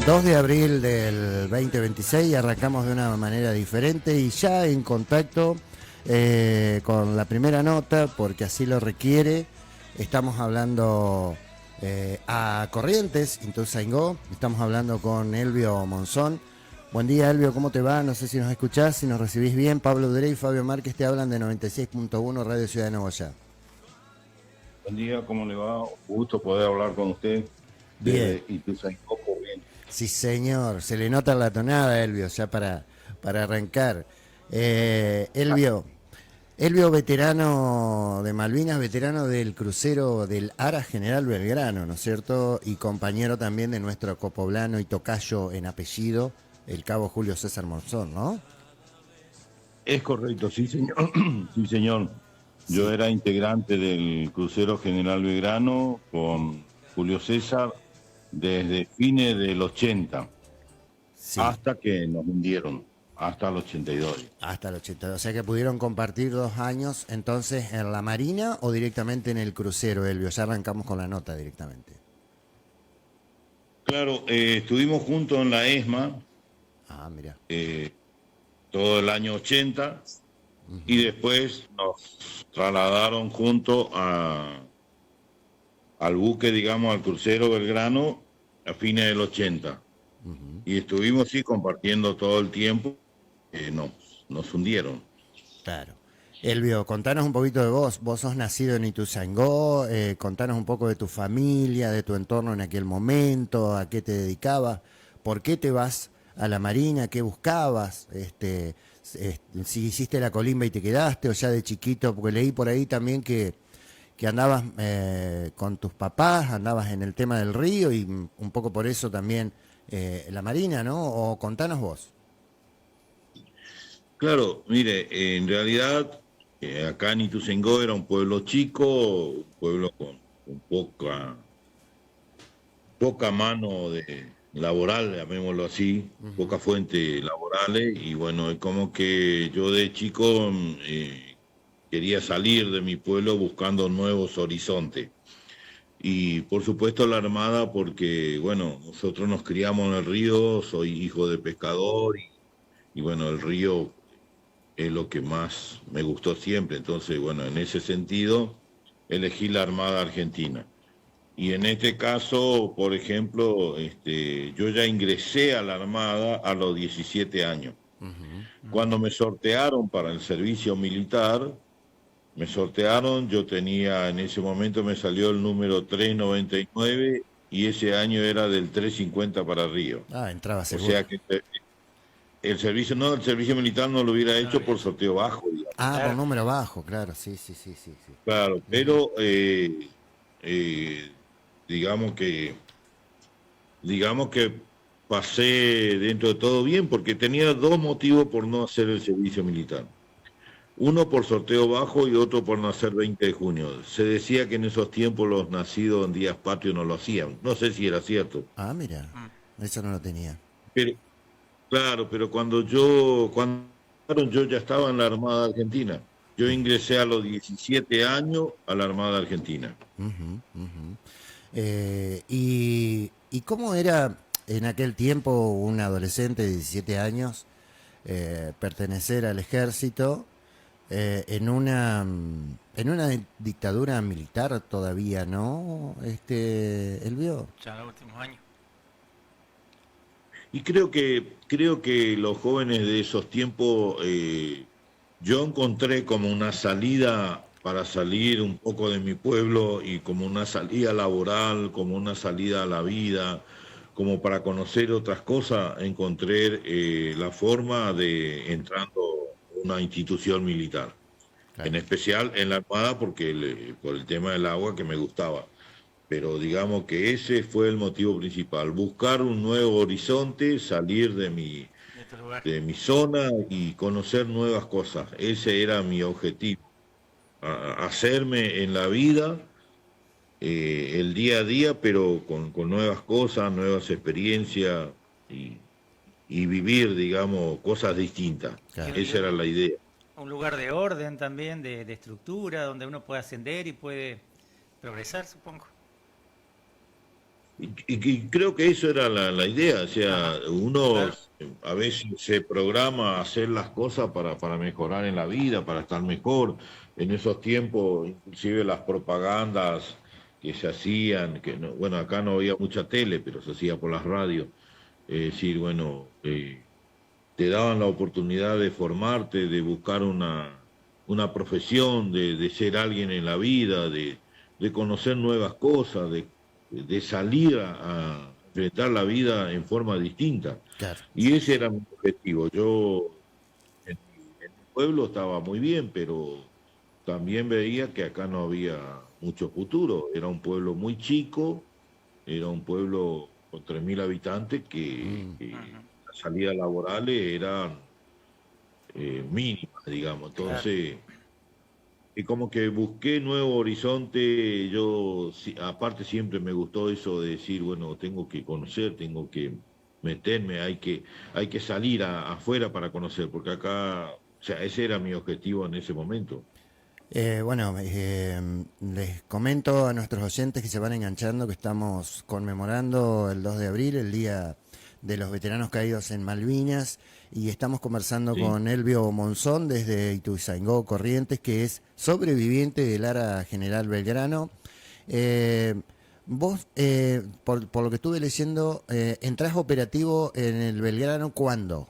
2 de abril del 2026 arrancamos de una manera diferente y ya en contacto con la primera nota, porque así lo requiere. Estamos hablando a Corrientes, Ituzaingó. Estamos hablando con Elvio Monzón. Buen día, Elvio, ¿cómo te va? No sé si nos escuchás, si nos recibís bien. Pablo Durey y Fabio Márquez te hablan de 96.1 Radio Ciudad de Nogoyá. Buen día, ¿cómo le va? Un gusto poder hablar con usted Bien. desde Ituzaingó, Corrientes. Sí, señor. Se le nota la tonada, Elvio, ya para arrancar. Elvio, veterano de Malvinas, veterano del crucero del ARA General Belgrano, ¿no es cierto? Y compañero también de nuestro copoblano y tocayo en apellido, el cabo Julio César Monzón, ¿no? Es correcto, sí, señor. Sí, señor. Yo Sí, era integrante del crucero General Belgrano con Julio César desde fines del 80 sí, hasta que nos hundieron, hasta el 82. hasta el 80. O sea que pudieron compartir 2 años entonces en la Marina o directamente en el crucero, Elvio. Ya arrancamos con la nota directamente. Claro, estuvimos juntos en la ESMA Ah, mira. eh, todo el año 80 y después nos trasladaron junto al buque, digamos, al crucero Belgrano a fines del 80. Y estuvimos, sí, compartiendo todo el tiempo. Nos hundieron. Claro. Elvio, contanos un poquito de vos. Vos sos nacido en Ituzaingó, contanos un poco de tu familia, de tu entorno en aquel momento, a qué te dedicabas, por qué te vas a la Marina, qué buscabas, si hiciste la colimba y te quedaste o ya de chiquito, porque leí por ahí también que andabas con tus papás, andabas en el tema del río y un poco por eso también la Marina, ¿no? O contanos vos. Claro, mire, en realidad acá en Ituzaingó era un pueblo chico, un pueblo con poca mano laboral, llamémoslo así, pocas fuentes laborales, y bueno, es como que yo de chico quería salir de mi pueblo buscando nuevos horizontes. Y por supuesto la Armada, porque bueno, nosotros nos criamos en el río, soy hijo de pescador y bueno, el río es lo que más me gustó siempre. Entonces, bueno, en ese sentido, elegí la Armada Argentina. Y en este caso, por ejemplo, yo ya ingresé a la Armada a los 17 años. Cuando me sortearon para el servicio militar, yo tenía, en ese momento me salió el número 399 y ese año era del 350 para arriba. Ah, entraba O seguro. sea que el servicio militar no lo hubiera No, hecho por sorteo bajo, digamos. Ah, por claro. número bajo, claro, sí, sí, sí, sí, sí. Claro, pero eh, digamos que, digamos que pasé dentro de todo bien porque tenía dos motivos por no hacer el servicio militar. Uno por sorteo bajo y otro por nacer 20 de junio. Se decía que en esos tiempos los nacidos en días patrios no lo hacían. No sé si era cierto. Ah, mira, Mm. eso no lo tenía. Pero, claro, pero cuando yo ya estaba en la Armada Argentina. Yo ingresé a los 17 años a la Armada Argentina. Ujú, ujú. ¿Y cómo era en aquel tiempo un adolescente de 17 años pertenecer al ejército en una dictadura militar todavía, ¿no? Elvio. Ya en los últimos años. Y creo que los jóvenes de esos tiempos, yo encontré como una salida para salir un poco de mi pueblo y como una salida laboral, como una salida a la vida, como para conocer otras cosas, encontré la forma de entrando a una institución militar, en Claro. especial en la Armada porque por el tema del agua que me gustaba. Pero digamos que ese fue el motivo principal, buscar un nuevo horizonte, salir De este lugar. de mi zona y conocer nuevas cosas. Ese era mi objetivo, hacerme en la vida el día a día, pero con nuevas cosas, nuevas experiencias y, y vivir, digamos, cosas distintas. Claro. Y Esa era la idea. un lugar de orden también, de estructura, donde uno puede ascender y puede progresar, supongo. Y creo que eso era la idea, o sea, Ajá, uno claro, a veces se programa a hacer las cosas para mejorar en la vida, para estar mejor. En esos tiempos, inclusive las propagandas que se hacían, bueno, acá no había mucha tele, pero se hacía por las radios, es decir, bueno, te daban la oportunidad de formarte, de buscar una profesión, de ser alguien en la vida, de conocer nuevas cosas, de salir a enfrentar la vida en forma distinta. Claro. Y ese era mi objetivo. Yo en mi pueblo estaba muy bien, pero también veía que acá no había mucho futuro. Era un pueblo muy chico, era un pueblo con 3.000 habitantes Mm. que ujú, las salidas laborales eran mínimas, digamos. claro, Entonces, y como que busqué nuevo horizonte, yo, aparte siempre me gustó eso de decir, bueno, tengo que conocer, tengo que meterme, hay que salir afuera para conocer, porque acá, o sea, ese era mi objetivo en ese momento. Bueno, les comento a nuestros oyentes que se van enganchando que estamos conmemorando el 2 de abril, el Día de los Veteranos Caídos en Malvinas, y estamos conversando Sí, con Elvio Monzón desde Ituzaingó, Corrientes, que es sobreviviente del ARA General Belgrano. Eh, vos, por lo que estuve leyendo, entrás operativo en el Belgrano, ¿cuándo?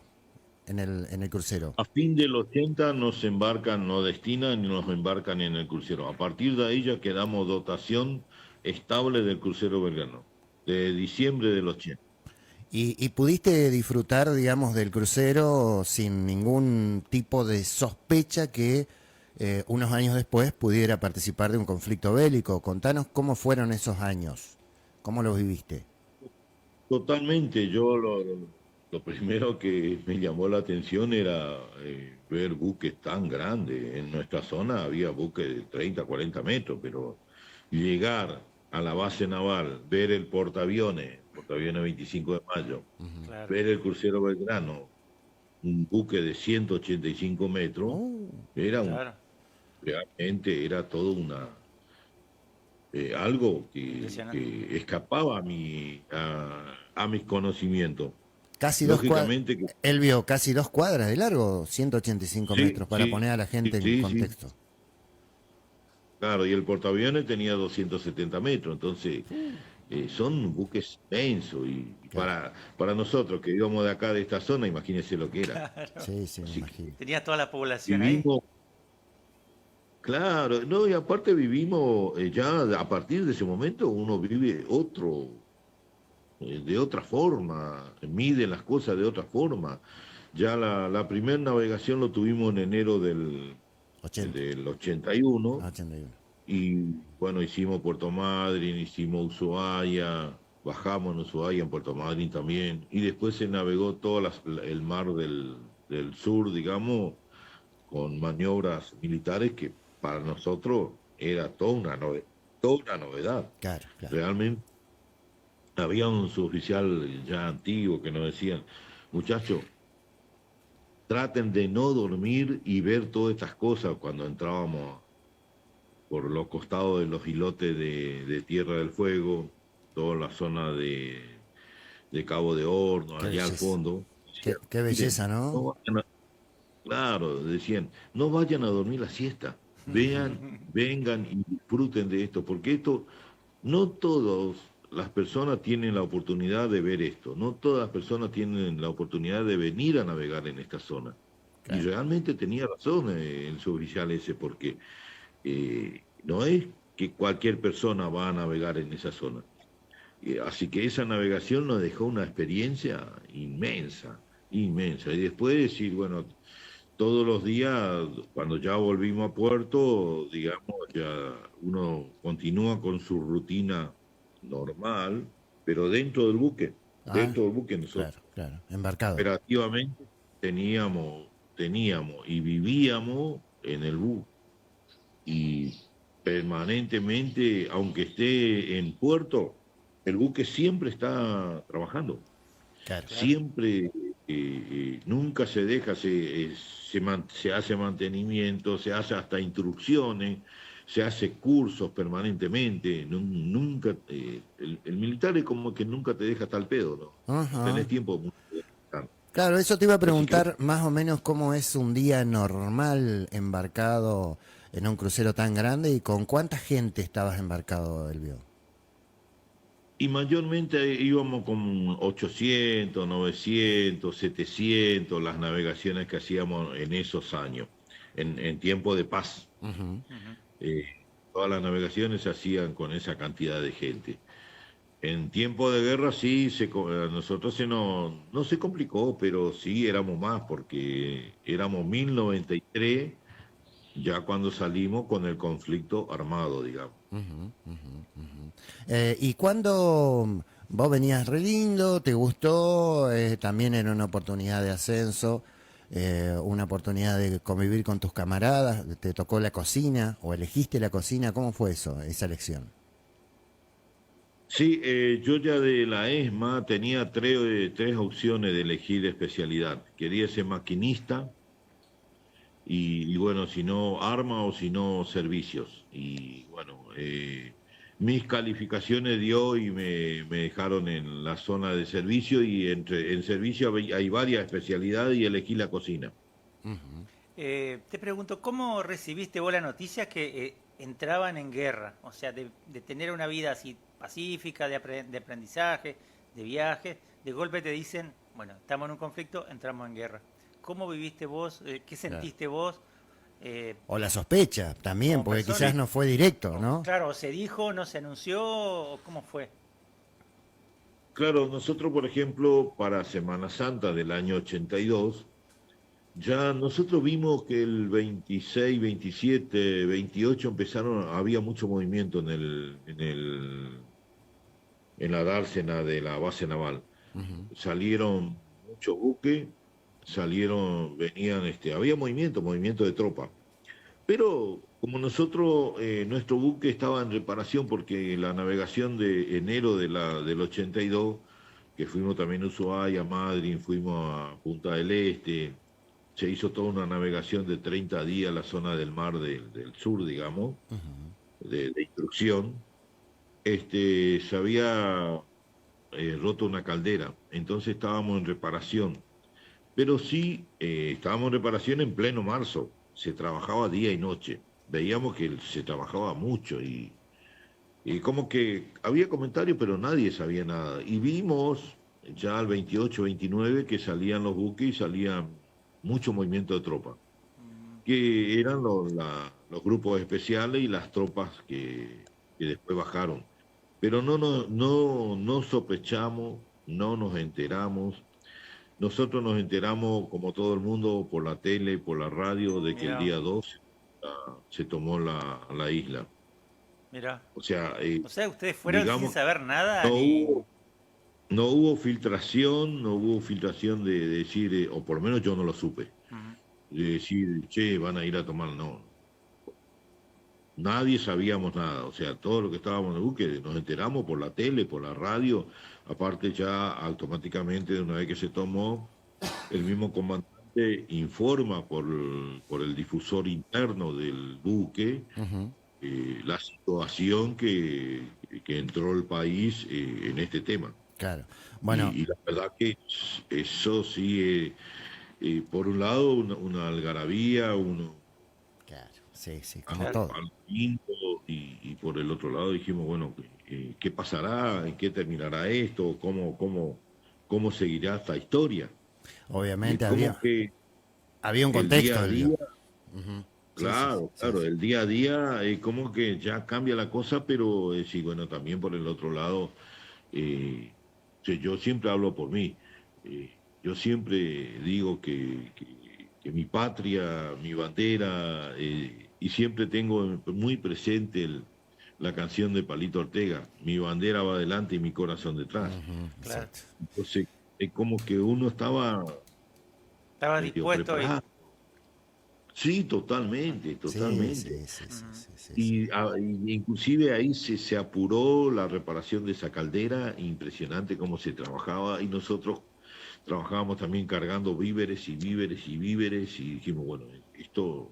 En el crucero. a fin del 80 nos embarcan, nos destinan y nos embarcan en el crucero. A partir de ahí ya quedamos dotación estable del crucero Belgrano, de diciembre del 80. Y pudiste disfrutar, digamos, del crucero sin ningún tipo de sospecha que unos años después pudiera participar de un conflicto bélico. Contanos cómo fueron esos años, cómo los viviste. Totalmente, lo primero que me llamó la atención era ver buques tan grandes. En nuestra zona había buques de 30, 40 metros, pero llegar a la base naval, ver el portaaviones 25 de mayo, claro, ver el crucero Belgrano, un buque de 185 metros, Oh, era claro, realmente era todo algo impresionante. que escapaba a mis conocimientos. casi 2 cuadras, Lógicamente que él vio casi 2 cuadras de largo, 185 sí, metros, para sí, poner a la gente en sí, sí, contexto. claro, y el portaaviones tenía 270 metros, entonces son buques inmensos y Claro. para nosotros que íbamos de acá, de esta zona, imagínense lo que era. Claro. Sí, sí, me Así que imagino. Tenías toda la población ahí. vivimos, claro, no, y aparte vivimos ya a partir de ese momento uno vive de otra forma, mide las cosas de otra forma. Ya la primera navegación lo tuvimos en enero 80, del 81 81. y bueno, hicimos Puerto Madryn, hicimos Ushuaia, bajamos en Ushuaia, en Puerto Madryn también, y después se navegó todo el mar del sur, digamos, con maniobras militares que para nosotros era toda una novedad. Claro, claro. Realmente había un suboficial ya antiguo que nos decían, muchachos, traten de no dormir y ver todas estas cosas cuando entrábamos por los costados de los islotes de Tierra del Fuego, toda la zona de Cabo de Horno, Qué allá al belleza. fondo. Qué, Decían, qué miren, belleza, ¿no? no vayan claro, decían, no vayan a dormir la siesta, vean, vengan y disfruten de esto, porque esto no todas las personas tienen la oportunidad de ver esto, no todas las personas tienen la oportunidad de venir a navegar en esta zona. Y Claro. realmente tenía razón el suboficial ese, porque no es que cualquier persona va a navegar en esa zona. Así que esa navegación nos dejó una experiencia inmensa, inmensa. Y después decir, bueno, todos los días, cuando ya volvimos a puerto, digamos, ya uno continúa con su rutina normal, pero Ah, dentro del buque nosotros claro, claro. Embarcado. operativamente teníamos y vivíamos en el buque y permanentemente, aunque esté en puerto, el buque siempre está trabajando, Claro. Claro, siempre, nunca se deja, se hace mantenimiento, se hace hasta instrucciones, se hace cursos permanentemente, nunca, el militar es como que nunca te deja tal pedo, ¿no? No Ajá. tenés tiempo mucho de descansar. Claro, eso te iba a Así que preguntar más o menos cómo es un día normal embarcado en un crucero tan grande y con cuánta gente estabas embarcado, Elvio. y mayormente íbamos con 800, 900, 700 las navegaciones que hacíamos en esos años, en tiempo de paz. Ujú. Ujú. Eh, Todas las navegaciones se hacían con esa cantidad de gente. En tiempo de guerra sí, a nosotros no se complicó, pero sí éramos más, porque éramos 1093 ya cuando salimos con el conflicto armado, digamos. ¿Y cuándo vos venías re lindo, te gustó, también era una oportunidad de ascenso, una oportunidad de convivir con tus camaradas, te tocó la cocina o elegiste la cocina? ¿Cómo fue eso, esa elección? Sí, yo ya de la ESMA tenía tres opciones de elegir especialidad. Quería ser maquinista y bueno, si no arma o si no servicios. Y bueno, mis calificaciones dio y me dejaron en la zona de servicio y en servicio hay varias especialidades y elegí la cocina. Te pregunto, ¿cómo recibiste vos la noticia que entraban en guerra? O sea, de tener una vida así pacífica, de aprendizaje, de viaje, de golpe te dicen, bueno, estamos en un conflicto, entramos en guerra. ¿Cómo viviste vos? ¿Qué Claro. sentiste vos eh, O la sospecha también, como porque persona? quizás no fue directo, ¿no? Claro, ¿se dijo, no se anunció? ¿O cómo fue? Claro, nosotros, por ejemplo, para Semana Santa del año 82, ya nosotros vimos que el 26, 27, 28 había mucho movimiento en la dársena de la base naval. Salieron muchos buques, venían, había movimiento de tropa. Pero como nosotros, nuestro buque estaba en reparación porque la navegación de enero del 82, que fuimos también a Ushuaia, Madryn, fuimos a Punta del Este, se hizo toda una navegación de 30 días a la zona del mar del sur, digamos, de instrucción. Se había roto una caldera, entonces estábamos en reparación. Pero sí, estábamos en reparación en pleno marzo, se trabajaba día y noche. Veíamos que se trabajaba mucho y como que había comentarios, pero nadie sabía nada. Y vimos ya al 28, 29 que salían los buques y salían mucho movimiento de tropa, Mm, que eran los grupos especiales y las tropas que después bajaron. Pero no sospechamos, no nos enteramos. Nosotros nos enteramos, como todo el mundo, por la tele, por la radio, de que el mira, día 2 se tomó la isla. mira. O sea, O sea, ustedes fueron sin digamos, saber nada no ni... hubo, no hubo filtración de decir, o por lo menos yo no lo supe, Ujú. de decir, che, van a ir a tomar, no. Nadie sabíamos nada, o sea, todo lo que estábamos en el buque nos enteramos por la tele, por la radio, aparte ya automáticamente de una vez que se tomó, el mismo comandante informa por el difusor interno del buque la situación que entró el país en este tema. Claro. Bueno, Y la verdad que eso sí, por un lado una algarabía, claro, sí, sí, como Claro. todo. algo lindo, y por el otro lado dijimos, bueno, ¿qué pasará? ¿En qué terminará esto? ¿Cómo seguirá esta historia? Y es Obviamente como que había un el día contexto, a Elvio. día, Ujú. Sí, sí, claro, sí, claro, sí. el día a día es como que ya cambia la cosa, pero sí, bueno, también por el otro lado, eh, yo siempre hablo por mí. Yo siempre digo que mi patria, mi bandera, y siempre tengo muy presente la canción de Palito Ortega, mi bandera va adelante y mi corazón detrás. Ujú, Claro. exacto. Entonces, es como que uno estaba Estaba medio dispuesto y... preparado. Sí, totalmente, Sí, totalmente. sí, sí, sí, Ujú. sí, sí, sí. Y inclusive ahí se apuró la reparación de esa caldera, impresionante cómo se trabajaba, y nosotros trabajábamos también cargando víveres y víveres y víveres, y dijimos, bueno, esto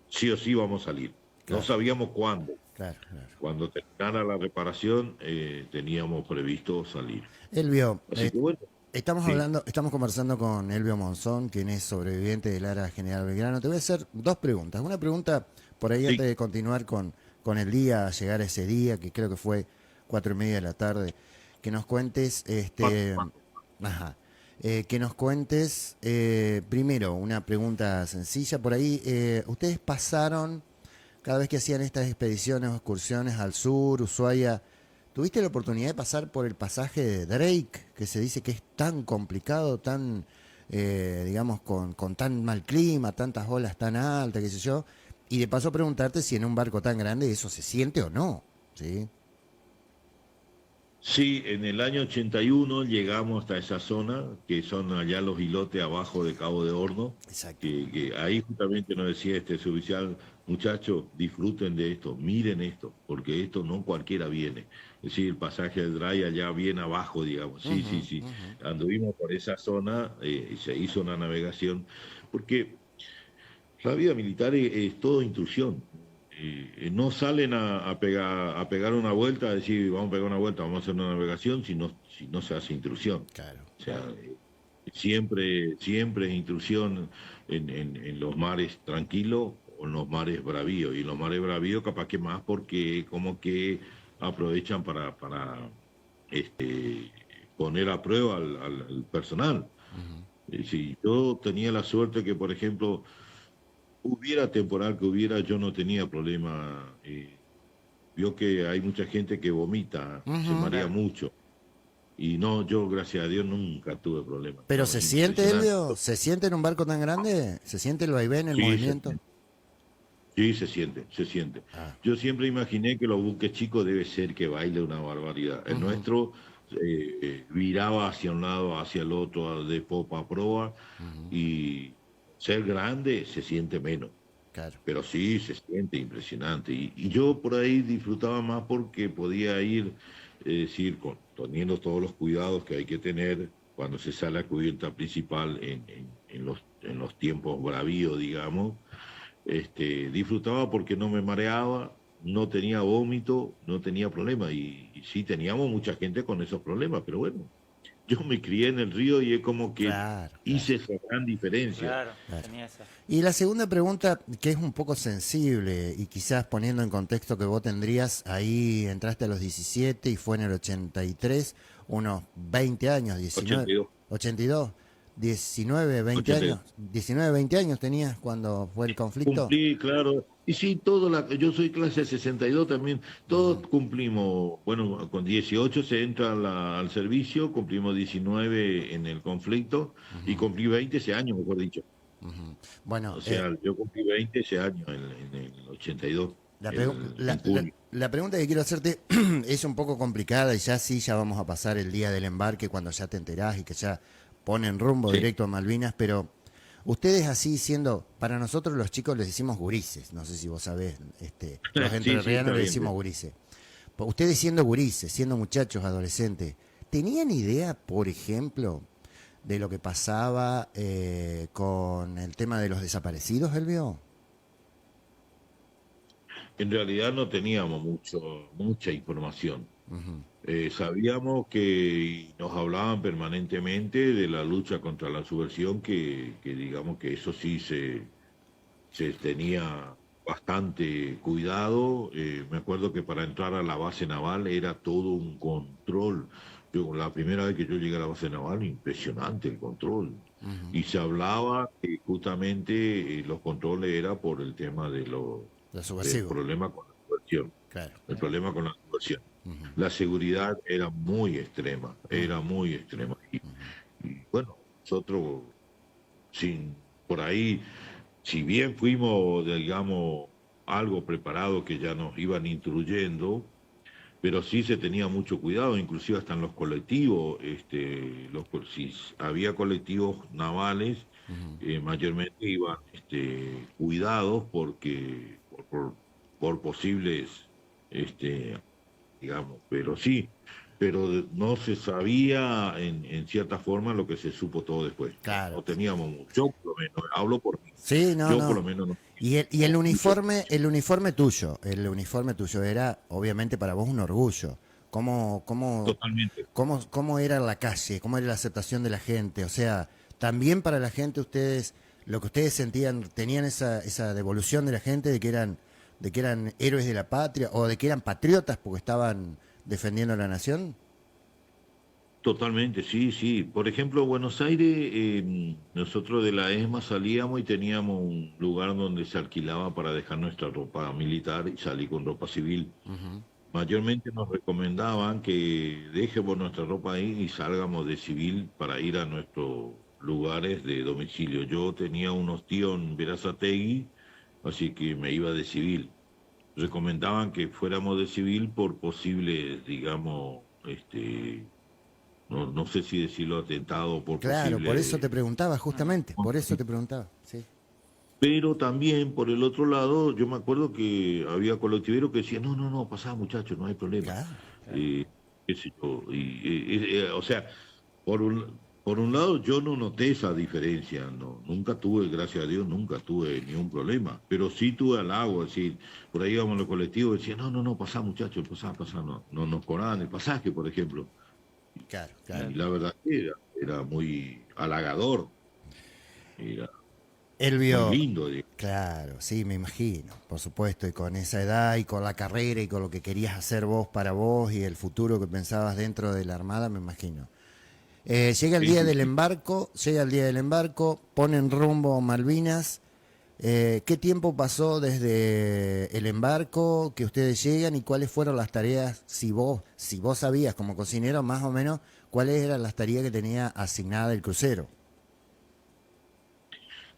sí o sí vamos a salir. No Claro, sabíamos cuándo. claro, claro. Cuando terminara la reparación, teníamos previsto salir. Elvio, Así que bueno, estamos sí, hablando, estamos conversando con Elvio Monzón, quien es sobreviviente del área General Belgrano. Te voy a hacer dos preguntas. Una pregunta por ahí sí, antes de continuar con el día, llegar a ese día, que creo que fue 4:30 de la tarde. Que nos cuentes, ajá, que nos cuentes, primero, una pregunta sencilla por ahí. ¿Ustedes pasaron, cada vez que hacían estas expediciones o excursiones al sur, Ushuaia, tuviste la oportunidad de pasar por el pasaje de Drake, que se dice que es tan complicado, tan, digamos, con tan mal clima, tantas olas tan altas, qué sé yo? Y de paso preguntarte si en un barco tan grande eso se siente o no, ¿sí? sí, en el año 81 llegamos hasta esa zona, que son allá los islotes abajo de Cabo de Horno, Exacto. que ahí justamente nos decía este suboficial, muchachos, disfruten de esto, miren esto, porque esto no cualquiera viene. Es decir, el pasaje de Dry allá bien abajo, digamos. Sí, sí, Ujú, sí. ujú. Anduvimos por esa zona, y se hizo una navegación, porque la vida militar es todo instrucción. No salen a pegar una vuelta, a decir, vamos a pegar una vuelta, vamos a hacer una navegación, si no se hace instrucción. Claro, O sea, siempre es instrucción en los mares tranquilos o en los mares bravíos. Y en los mares bravíos capaz que más porque como que aprovechan este, poner a prueba al personal. Si yo tenía la suerte que, por ejemplo, hubiera temporal que hubiera, yo no tenía problema. Vio que hay mucha gente que vomita, se ujú. marea claro. mucho. Y no, yo, gracias a Dios, nunca tuve problemas. Pero No, ¿se es siente, impresionante. Elvio? ¿Se siente en un barco tan grande? ¿Se siente el vaivén, el Sí, se movimiento? siente. Sí, se siente, se siente. Ah, Yo siempre imaginé que los buques chicos debe ser que baile una barbaridad. El ujú, nuestro viraba hacia un lado, hacia el otro, de popa a proa, ujú, y ser grande se siente menos. claro. Pero sí se siente impresionante. Y yo por ahí disfrutaba más porque podía ir, decir, teniendo todos los cuidados que hay que tener cuando se sale a cubierta principal en los tiempos bravíos, digamos. Disfrutaba porque no me mareaba, no tenía vómito, no tenía problema. Y sí teníamos mucha gente con esos problemas, pero bueno, yo me crié en el río y es como que Claro, claro, hice esa gran diferencia. Claro, claro. tenía esa. Y la segunda pregunta, que es un poco sensible y quizás poniendo en contexto que vos tendrías, ahí entraste a los 17 y fue en el 83, unos 20 años, 19, 82, 82, 19, 20 años, 82. 19, 20 años tenías cuando fue el conflicto. Cumplí, claro. Y sí, yo soy clase 62 también, todos cumplimos, bueno, con 18 se entra al servicio, cumplimos 19 en el conflicto y cumplí 20 ese año, mejor dicho. Ujú. Bueno, O sea, yo cumplí 20 ese año, en el 82, La, pregu- en junio. la pregunta que quiero hacerte es un poco complicada y ya sí, ya vamos a pasar el día del embarque cuando ya te enterás y que ya ponen rumbo Sí, directo a Malvinas, pero ustedes así siendo, para nosotros los chicos les decimos gurises, no sé si vos sabés, los sí, sí, entrerrianos está les bien. decimos gurises. Ustedes siendo gurises, siendo muchachos, adolescentes, ¿tenían idea, por ejemplo, de lo que pasaba con el tema de los desaparecidos, Elvio? En realidad no teníamos mucha información. Sabíamos que y nos hablaban permanentemente de la lucha contra la subversión, que digamos que eso sí se tenía bastante cuidado. Me acuerdo que para entrar a la base naval era todo un control. La primera vez que yo llegué a la base naval, impresionante el control. Y se hablaba que justamente los controles era por el tema Los del subversivos, problema con la subversión. claro. El problema con la subversión. Ujú, La seguridad era muy extrema, ujú, era muy extrema. ujú. Y bueno, nosotros, sin, por ahí, si bien fuimos, digamos, algo preparados que ya nos iban instruyendo, pero sí se tenía mucho cuidado, inclusive hasta en los colectivos, si había colectivos navales, mayormente iban cuidados porque por posibles, este, digamos, pero sí. pero no se sabía en cierta forma lo que se supo todo después. Claro. No teníamos, yo por lo menos, hablo por mí. Sí, no, Yo no. por lo menos no. Y el uniforme tuyo era obviamente para vos un orgullo. Totalmente. ¿Cómo era la calle? ¿Cómo era la aceptación de la gente? O sea, también para la gente ustedes, lo que ustedes sentían, tenían esa devolución de la gente de que eran héroes de la patria o de que eran patriotas porque estaban defendiendo a la nación. Totalmente, sí, sí. Por ejemplo, Buenos Aires, nosotros de la ESMA salíamos y teníamos un lugar donde se alquilaba para dejar nuestra ropa militar y salir con ropa civil. Ujú. Mayormente nos recomendaban que dejemos nuestra ropa ahí y salgamos de civil para ir a nuestros lugares de domicilio. Yo tenía unos tíos en Verazategui, así que me iba de civil. Recomendaban que fuéramos de civil por posibles, digamos, no sé si decirlo atentado, por Claro, por eso posible. te preguntaba, justamente, por eso te preguntaba, sí. Pero también, por el otro lado, yo me acuerdo que había colectiveros que decían, no, no, no, pasá muchachos, no hay problema. Claro. Eh, qué sé yo. O sea, por un lado yo no noté esa diferencia, no, nunca tuve, gracias a Dios, nunca tuve ningún problema, pero sí tuve halago, es decir, por ahí íbamos los colectivos y decían, no, no, no, pasá muchachos, pasá, no, no nos cobraban el pasaje, por ejemplo. Claro, claro. Y la verdad que era muy halagador, era muy Elvio, lindo. claro, sí, me imagino, por supuesto, y con esa edad y con la carrera y con lo que querías hacer vos para vos y el futuro que pensabas dentro de la Armada, me imagino. Llega el Sí, día sí, del sí. embarco, ponen rumbo a Malvinas. ¿Qué tiempo pasó desde el embarco que ustedes llegan y cuáles fueron las tareas, si vos sabías como cocinero más o menos, cuáles eran las tareas que tenía asignada el crucero?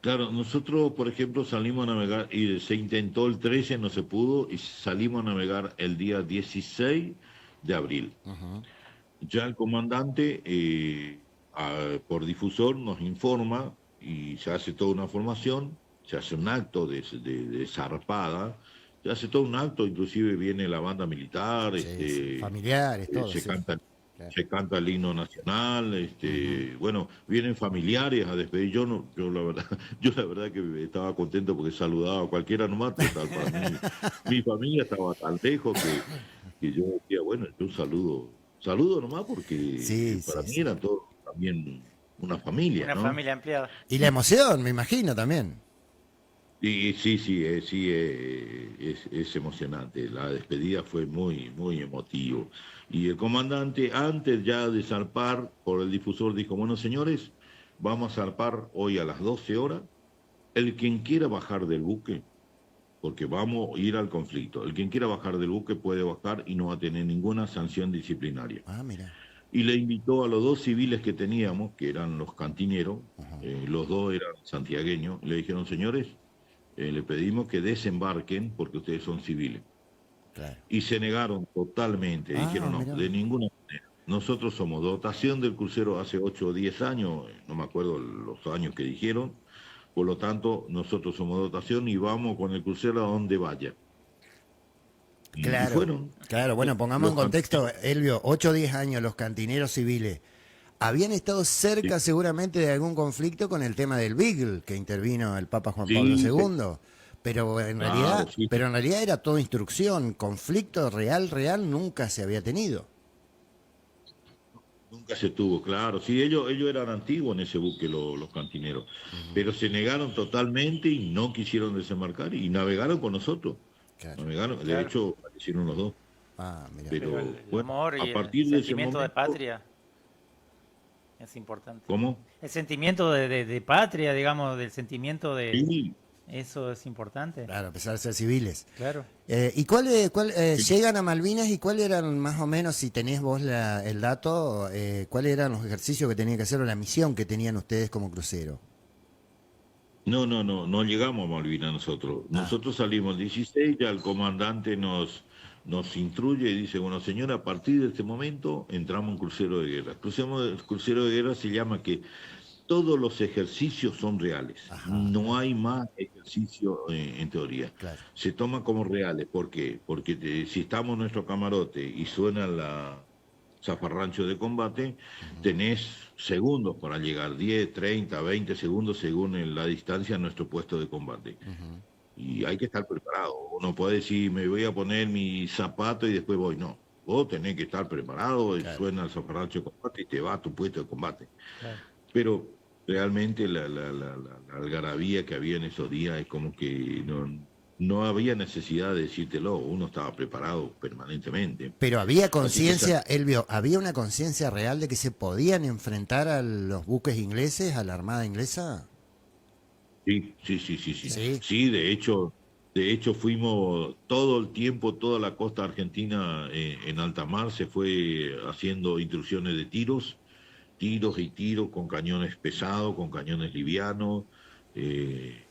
Claro, nosotros, por ejemplo, salimos a navegar y se intentó el 13, no se pudo, y salimos a navegar el día 16 de abril. Ujú. Ya el comandante, por difusor, nos informa y se hace toda una formación, se hace un acto de zarpada, se hace todo un acto, inclusive viene la banda militar, Sí, sí, familiares, todo, se sí. canta, Claro. se canta el himno nacional, Ujú. bueno, vienen familiares a despedir. Yo no, yo la verdad, yo la verdad que estaba contento porque saludaba a cualquiera nomás, total, para mí, mi familia estaba tan lejos que yo decía, bueno, yo saludo nomás porque Sí, para sí, mí sí. era todo también una familia, Una ¿no? familia ampliada. Y la emoción, me imagino también. Y sí, sí, es emocionante. La despedida fue muy, muy emotivo. Y el comandante, antes ya de zarpar por el difusor, dijo, bueno, señores, vamos a zarpar hoy a las 12 horas. El quien quiera bajar del buque, porque vamos a ir al conflicto, el quien quiera bajar del buque puede bajar y no va a tener ninguna sanción disciplinaria. Ah, mira. Y le invitó a los dos civiles que teníamos, que eran los cantineros, Ajá, los dos eran santiagueños, le dijeron, señores, le pedimos que desembarquen porque ustedes son civiles. claro. Y se negaron totalmente, Ah, dijeron no, mira. de ninguna manera. Nosotros somos dotación del crucero hace 8 o 10 años, no me acuerdo los años que dijeron, por lo tanto nosotros somos dotación y vamos con el crucero a donde vaya. Y Claro, fueron claro. Bueno, pongamos en los contexto, cantineros. Elvio, 8 o 10 años los cantineros civiles habían estado cerca seguramente de algún conflicto con el tema del Beagle, que intervino el Papa Juan Pablo Sí, sí, II. claro, sí, sí. Pero en realidad era todo instrucción, conflicto real nunca se había tenido. Nunca se tuvo, claro. Sí, ellos eran antiguos en ese buque, los cantineros, Ujú. pero se negaron totalmente y no quisieron desembarcar y navegaron con nosotros. Claro. Navegaron, de Claro. hecho, fallecieron los dos. Ah, mira. Pero Pero el bueno, amor a y el partir de ese sentimiento de momento, patria es importante. ¿cómo? El sentimiento de patria, digamos, del sentimiento de... Sí, Eso es importante. Claro, a pesar de ser civiles. Claro. ¿Y sí. llegan a Malvinas y cuáles eran más o menos, si tenés vos el dato, cuáles eran los ejercicios que tenían que hacer o la misión que tenían ustedes como crucero? No, no, no, no llegamos a Malvinas nosotros. Ah, Nosotros salimos el 16, ya el comandante nos instruye y dice, bueno, señora, a partir de este momento entramos en crucero de guerra. El crucero de guerra se llama que todos los ejercicios son reales. ajá, No hay más ejercicio en teoría. claro. Se toma como reales. ¿Por qué? Porque si estamos en nuestro camarote y suena zafarrancho de combate, tenés segundos para llegar, 10, 30, 20 segundos según la distancia a nuestro puesto de combate. Y hay que estar preparado. Uno puede decir, me voy a poner mi zapato y después voy. No, vos tenés que estar preparado, Claro. suena el zafarrancho de combate y te va a tu puesto de combate. Claro. Pero realmente la algarabía que había en esos días es como que no había necesidad de decírtelo, uno estaba preparado permanentemente. Pero había Así que conciencia, Elvio, había una conciencia real de que se podían enfrentar a los buques ingleses, a la armada inglesa. sí, sí, sí, sí, sí. Sí, Sí, de hecho fuimos todo el tiempo, toda la costa argentina en alta mar se fue haciendo intrusiones de tiros y tiros con cañones pesados, con cañones livianos. eh,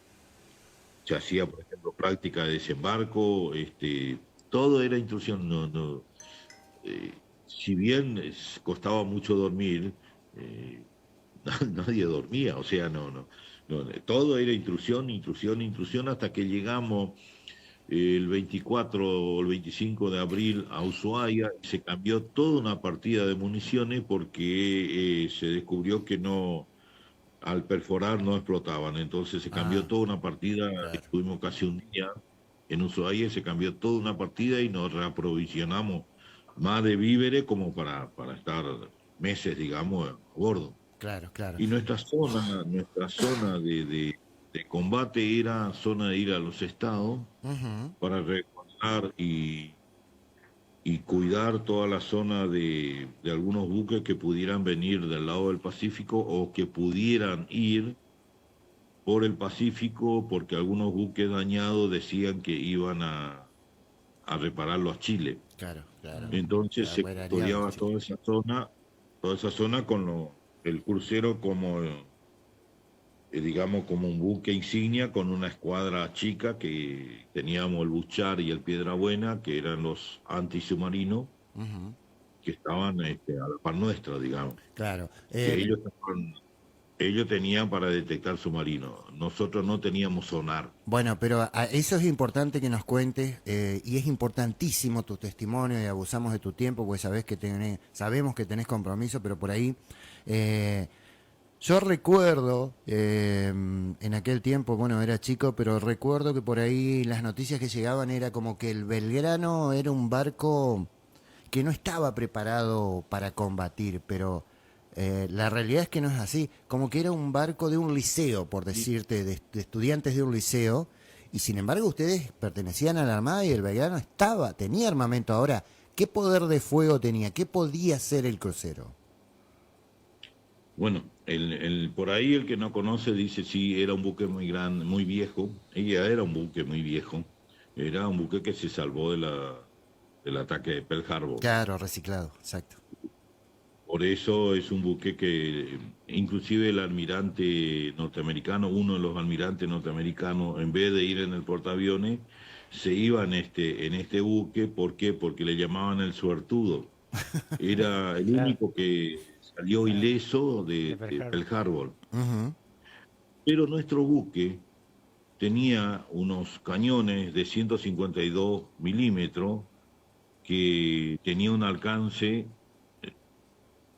Se hacía, por ejemplo, práctica de desembarco, todo era intrusión. Si bien costaba mucho dormir, eh, nadie dormía, o sea, todo era intrusión, intrusión, intrusión, hasta que llegamos el 24 o el 25 de abril a Ushuaia y se cambió toda una partida de municiones porque se descubrió que no, al perforar no explotaban. Entonces se cambió ah, toda una partida, claro. estuvimos casi un día en Ushuaia, se cambió toda una partida y nos reaprovisionamos más de víveres como para estar meses, digamos, a bordo. Claro, claro. Y nuestra zona de combate era zona de ir a los estados Ujú. para recordar y cuidar toda la zona de algunos buques que pudieran venir del lado del Pacífico o que pudieran ir por el Pacífico porque algunos buques dañados decían que iban a repararlo a Chile. Claro, claro. Entonces se Era aliado de custodiaba Chile. toda esa zona con el crucero como, digamos, como un buque insignia con una escuadra chica que teníamos el Buchar y el Piedrabuena, que eran los antisubmarinos Ujú. que estaban a la par nuestra, digamos, Claro. que ellos tenían para detectar submarinos. Nosotros no teníamos sonar. Bueno, pero eso es importante que nos cuentes y es importantísimo tu testimonio y abusamos de tu tiempo, porque sabemos que tenés compromiso, pero por ahí eh, yo recuerdo en aquel tiempo, bueno, era chico, pero recuerdo que por ahí las noticias que llegaban era como que el Belgrano era un barco que no estaba preparado para combatir, pero la realidad es que no es así. Como que era un barco de un liceo, por decirte, de estudiantes de un liceo, y sin embargo ustedes pertenecían a la Armada y el Belgrano tenía armamento. Ahora, ¿qué poder de fuego tenía? ¿Qué podía hacer el crucero? Bueno, por ahí el que no conoce dice sí, era un buque muy grande, muy viejo. Ella era un buque muy viejo. Era un buque que se salvó del ataque de Pearl Harbor. Claro, reciclado, exacto. Por eso es un buque que inclusive el almirante norteamericano, uno de los almirantes norteamericanos, en vez de ir en el portaaviones, se iba en este buque. ¿Por qué? Porque le llamaban el suertudo. Era el Claro, único que salió claro. ileso De de, Pearl de Harbor. Pearl Harbor. Ujú. Pero nuestro buque tenía unos cañones de 152 milímetros que tenía un alcance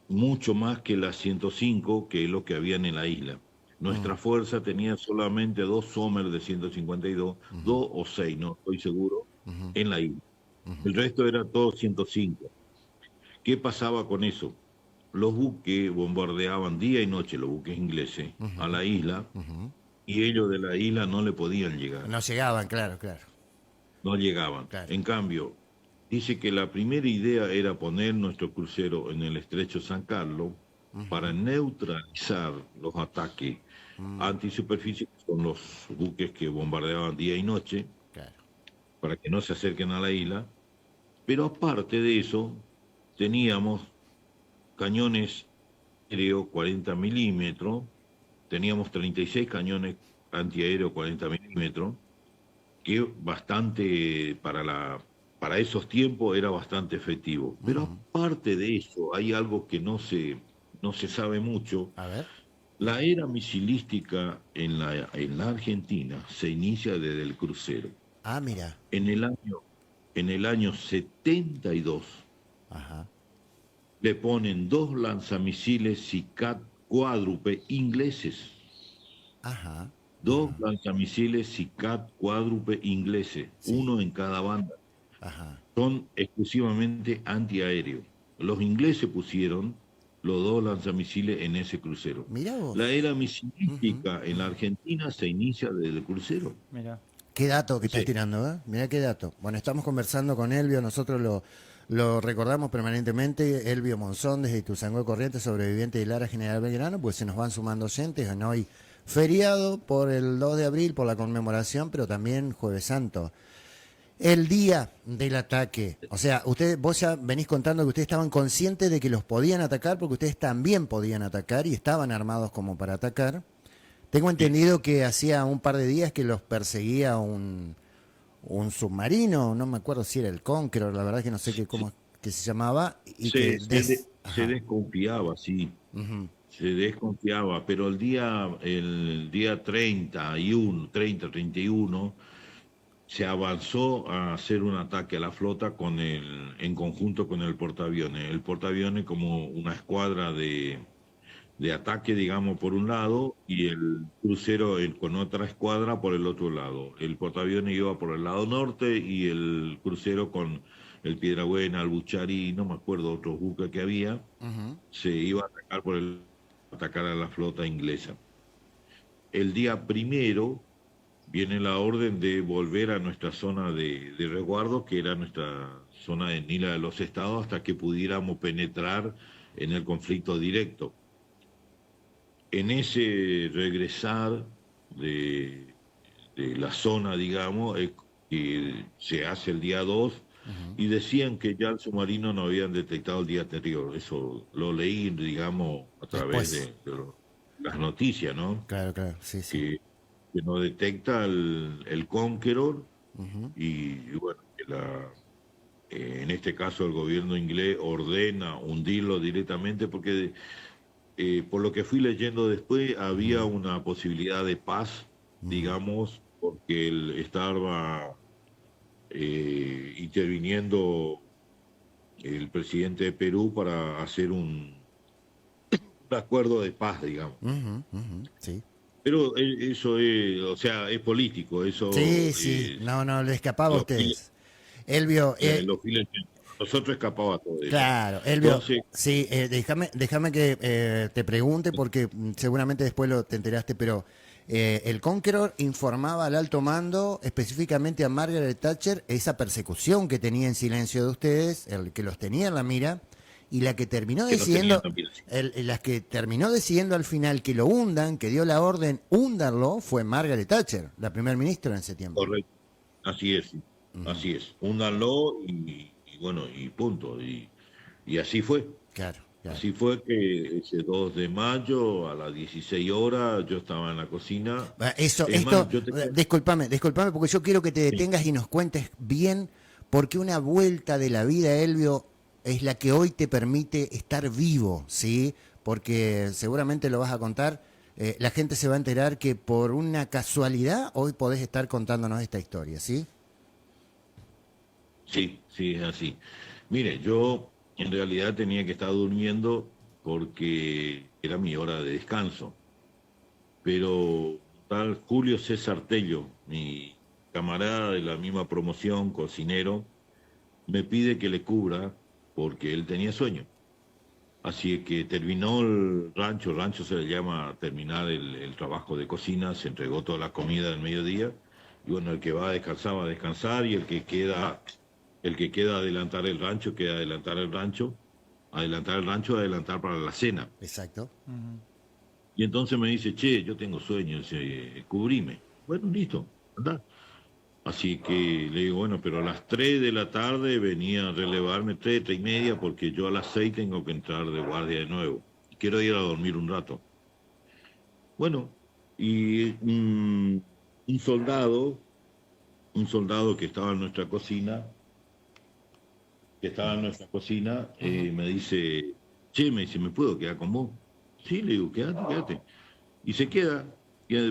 mucho más que las 105, que es lo que habían en la isla. Mm, Nuestra fuerza tenía solamente dos Sommer de 152, ujú, dos o seis, no estoy seguro, ujú, en la isla. ujú, El resto era todo 105. ¿Qué pasaba con eso? Los buques bombardeaban día y noche, los buques ingleses, a ujú, la isla, ujú. y ellos de la isla no le podían llegar, No llegaban, claro, claro, no llegaban. claro. En cambio, dice que la primera idea era poner nuestro crucero en el estrecho San Carlos para Ujú, neutralizar los ataques mm, antisuperficie con los buques que bombardeaban día y noche, claro. para que no se acerquen a la isla. Pero aparte de eso, teníamos cañones aéreos 40 milímetros, teníamos 36 cañones antiaéreos 40 milímetros, que bastante para esos tiempos era bastante efectivo. Pero Ujú. aparte de eso, hay algo que no se sabe mucho. A ver. La era misilística en la Argentina se inicia desde el crucero. Ah, mira. En el año 72, Ajá. le ponen 2 lanzamisiles SICAD cuádruple ingleses. Ajá. 2 lanzamisiles SICAD cuádruple ingleses, Sí. uno en cada banda. Ajá. Son exclusivamente antiaéreos. Los ingleses pusieron los 2 lanzamisiles en ese crucero. Mirá vos. La era misilística en la Argentina se inicia desde el crucero. Mira. Qué dato que estás Sí. tirando, ¿eh? Mirá qué dato. Bueno, estamos conversando con Elvio, nosotros lo recordamos permanentemente, Elvio Monzón, desde Ituzaingó Corrientes, sobreviviente de Lara General Belgrano, pues se nos van sumando oyentes, en hoy feriado por el 2 de abril, por la conmemoración, pero también Jueves Santo. El día del ataque, o sea, vos ya venís contando que ustedes estaban conscientes de que los podían atacar, porque ustedes también podían atacar y estaban armados como para atacar. Tengo entendido que hacía un par de días que los perseguía un submarino, no me acuerdo si era el Conqueror, la verdad que no sé cómo que se llamaba, y que Se ajá, desconfiaba, sí, ujú, se desconfiaba, pero el día 31 se avanzó a hacer un ataque a la flota en conjunto con el portaaviones. El portaaviones como una escuadra de ataque, digamos, por un lado, y el crucero con otra escuadra por el otro lado. El portaaviones iba por el lado norte y el crucero con el Piedrabuena, el Buchari, no me acuerdo otros buques que había, ujú, se iba a atacar a la flota inglesa. El día primero viene la orden de volver a nuestra zona de resguardo, que era nuestra zona de Nila de los Estados, hasta que pudiéramos penetrar en el conflicto directo. En ese regresar de la zona, digamos, que se hace el día 2 ujú. y decían que ya el submarino no habían detectado el día anterior. Eso lo leí, digamos, a través Después, las noticias, ¿no? claro, claro, sí, sí. Que no detecta el Conqueror Ujú, y bueno, en este caso el gobierno inglés ordena hundirlo directamente porque por lo que fui leyendo después, había una posibilidad de paz, ujú. digamos, porque él estaba interviniendo el presidente de Perú para hacer un acuerdo de paz, digamos. Ujú, ujú, sí. Pero eso es, o sea, es político, Sí, eso sí, no, no, le escapaba a los files, ustedes. Elvio, los files, nosotros escapaba todo eso. claro, Elvio, Entonces, sí, déjame que te pregunte porque seguramente después te enteraste, pero el Conqueror informaba al alto mando, específicamente a Margaret Thatcher, esa persecución que tenía en silencio de ustedes, el que los tenía en la mira, y la que terminó que no tenían decidiendo, también. las que terminó decidiendo al final que lo hundan, que dio la orden húndanlo, fue Margaret Thatcher, la primer ministra en ese tiempo. Correcto. Así es, Ujú, así es. Húndanlo y bueno, y punto. Y así fue. claro, claro. Así fue que ese 2 de mayo a las 16 horas yo estaba en la cocina. Eso, Es más, esto, yo te cuento. discúlpame, porque yo quiero que te Sí, detengas y nos cuentes bien, porque una vuelta de la vida, Elvio, es la que hoy te permite estar vivo, ¿sí? Porque seguramente lo vas a contar, la gente se va a enterar que por una casualidad hoy podés estar contándonos esta historia, ¿sí? sí, sí, es así. Mire, yo en realidad tenía que estar durmiendo porque era mi hora de descanso. Pero tal Julio César Tello, mi camarada de la misma promoción, cocinero, me pide que le cubra porque él tenía sueño. Así que terminó el rancho se le llama terminar el trabajo de cocina, se entregó toda la comida del mediodía, y bueno, el que va a descansar, y el que queda a adelantar el rancho, queda a adelantar el rancho, adelantar para la cena. Exacto. Ujú. Y entonces me dice, che, yo tengo sueño, dice, cubrime. Bueno, listo, anda. Así que le digo, bueno, pero a las 3 de la tarde venía a relevarme, 3, 3:30, porque yo a las 6 tengo que entrar de guardia de nuevo. Y quiero ir a dormir un rato. Bueno, y un soldado que estaba en nuestra cocina, Ujú. me dice, che, me dice, ¿me puedo quedar con vos? Sí, le digo, quédate, quédate. Y se queda,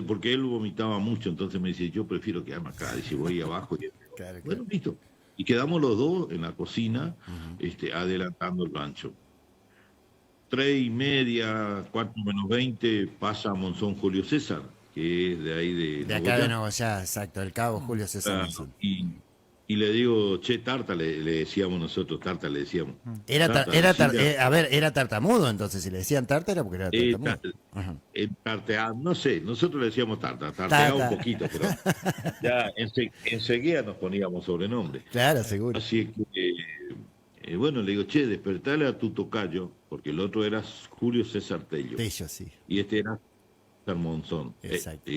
porque él vomitaba mucho, entonces me dice, yo prefiero quedarme acá, dice, voy abajo. Claro, claro. Bueno, listo. Y quedamos los dos en la cocina, Ujú. adelantando el rancho. 3:30, 4:20, pasa a Monzón Julio César, que es de ahí de De acá de Nogoyá. Nogoyá, exacto, el cabo Julio César Claro, Monzón. y le digo, che, Tarta, le decíamos nosotros, Tarta, le decíamos. Era, Tarta, decile a ver, era tartamudo, entonces si le decían tarta era porque era eh, tartamudo. ta- Ajá. tartea, no sé, nosotros le decíamos Tarta, tarteaba un Tarta. poquito, pero ya enseguida nos poníamos sobrenombre. Claro, seguro. Así es que, bueno, le digo, che, despertale a tu tocayo, porque el otro era Julio César Tello, Tello, sí. y este era César Monzón, Exacto.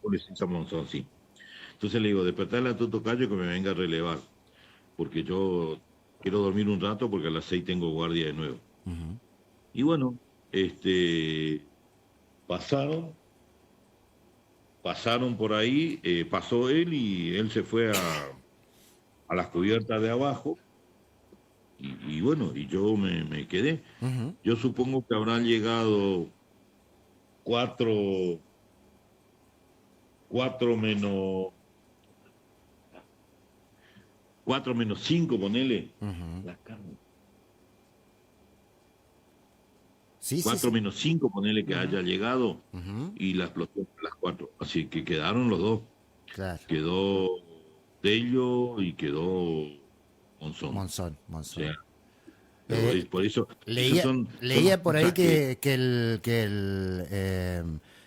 Julio César Monzón, sí. Entonces le digo, despertale a tu tocayo que me venga a relevar, porque yo quiero dormir un rato porque a las 6 tengo guardia de nuevo. Ujú. Y bueno, pasaron, pasaron por ahí, pasó él y él se fue a las cubiertas de abajo y bueno, y yo me quedé. Ujú. Yo supongo que habrán llegado cuatro, 4 menos, 4 menos 5, ponele. Ujú. La carne. Sí, sí, 4 menos 5, ponele que Ujú. haya llegado Ujú. y la explosión fue a las 4. Así que quedaron los dos. Claro. Quedó Tello y quedó Monzón. Monzón, O Monzón. sea, Eh, por eso, esas leía, son las leía por ahí cosas que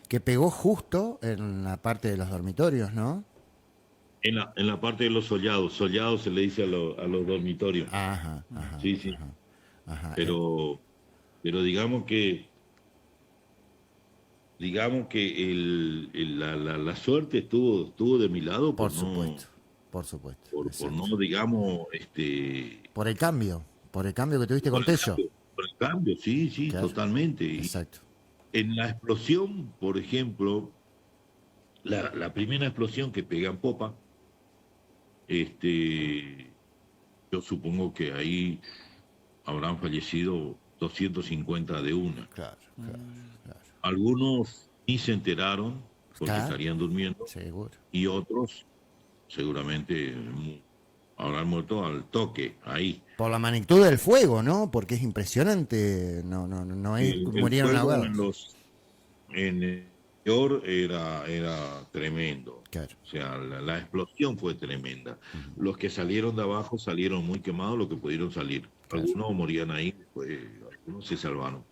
que pegó justo en la parte de los dormitorios, ¿no? en la parte de los sollados se le dice a los dormitorios. Ajá, ajá, Sí, sí. ajá, ajá. Pero, pero digamos que la suerte estuvo de mi lado Por supuesto, por supuesto, por exacto. no, digamos, Por el cambio que tuviste por con el Tello. cambio, por el cambio, sí, sí, Claro, totalmente. Y exacto. en la explosión, por ejemplo, la primera explosión que pega en popa, este, yo supongo que ahí habrán fallecido 250 de una. Claro, claro, claro. Algunos ni se enteraron porque Claro, estarían durmiendo seguro. y otros seguramente habrán muerto al toque, ahí. Por la magnitud del fuego, ¿no? Porque es impresionante. No, no, no es El murieron fuego ahogados. en el exterior era tremendo. Claro. O sea, la explosión fue tremenda. Ujú. Los que salieron de abajo salieron muy quemados, los que pudieron salir. Claro. Algunos morían ahí, pues, algunos se salvaron.